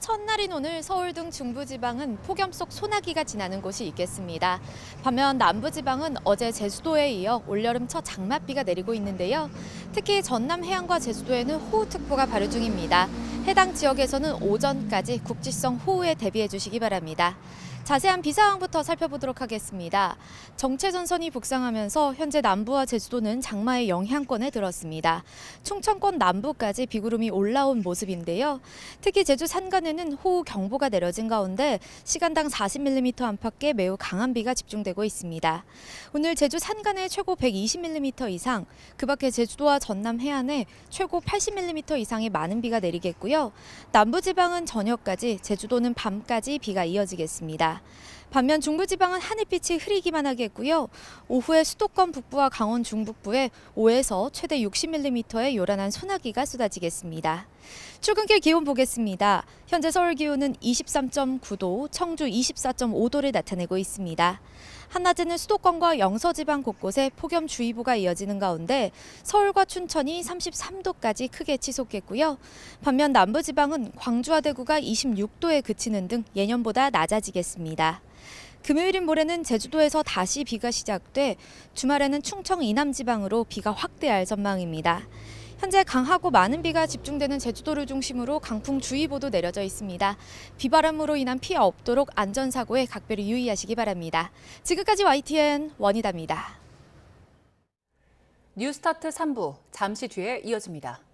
첫날인 오늘 서울 등 중부지방은 폭염 속 소나기가 지나는 곳이 있겠습니다. 반면 남부지방은 어제 제주도에 이어 올여름 첫 장맛비가 내리고 있는데요. 특히 전남 해안과 제주도에는 호우특보가 발효 중입니다. 해당 지역에서는 오전까지 국지성 호우에 대비해 주시기 바랍니다. 자세한 비 상황부터 살펴보도록 하겠습니다. 정체전선이 북상하면서 현재 남부와 제주도는 장마의 영향권에 들었습니다. 충청권 남부까지 비구름이 올라온 모습인데요. 특히 제주 산간에는 호우경보가 내려진 가운데 시간당 40mm 안팎의 매우 강한 비가 집중되고 있습니다. 오늘 제주 산간에 최고 120mm 이상, 그 밖에 제주도와 전남 해안에 최고 80mm 이상의 많은 비가 내리겠고요. 남부지방은 저녁까지, 제주도는 밤까지 비가 이어지겠습니다. 반면 중부지방은 하늘빛이 흐리기만 하겠고요. 오후에 수도권 북부와 강원 중북부에 5에서 최대 60mm의 요란한 소나기가 쏟아지겠습니다. 출근길 기온 보겠습니다. 현재 서울 기온은 23.9도, 청주 24.5도를 나타내고 있습니다. 한낮에는 수도권과 영서지방 곳곳에 폭염주의보가 이어지는 가운데 서울과 춘천이 33도까지 크게 치솟겠고요. 반면 남부지방은 광주와 대구가 26도에 그치는 등 예년보다 낮아지겠습니다. 금요일인 모레는 제주도에서 다시 비가 시작돼 주말에는 충청 이남지방으로 비가 확대할 전망입니다. 현재 강하고 많은 비가 집중되는 제주도를 중심으로 강풍주의보도 내려져 있습니다. 비바람으로 인한 피해 없도록 안전사고에 각별히 유의하시기 바랍니다. 지금까지 YTN 원희다입니다. 뉴스타트 3부 잠시 뒤에 이어집니다.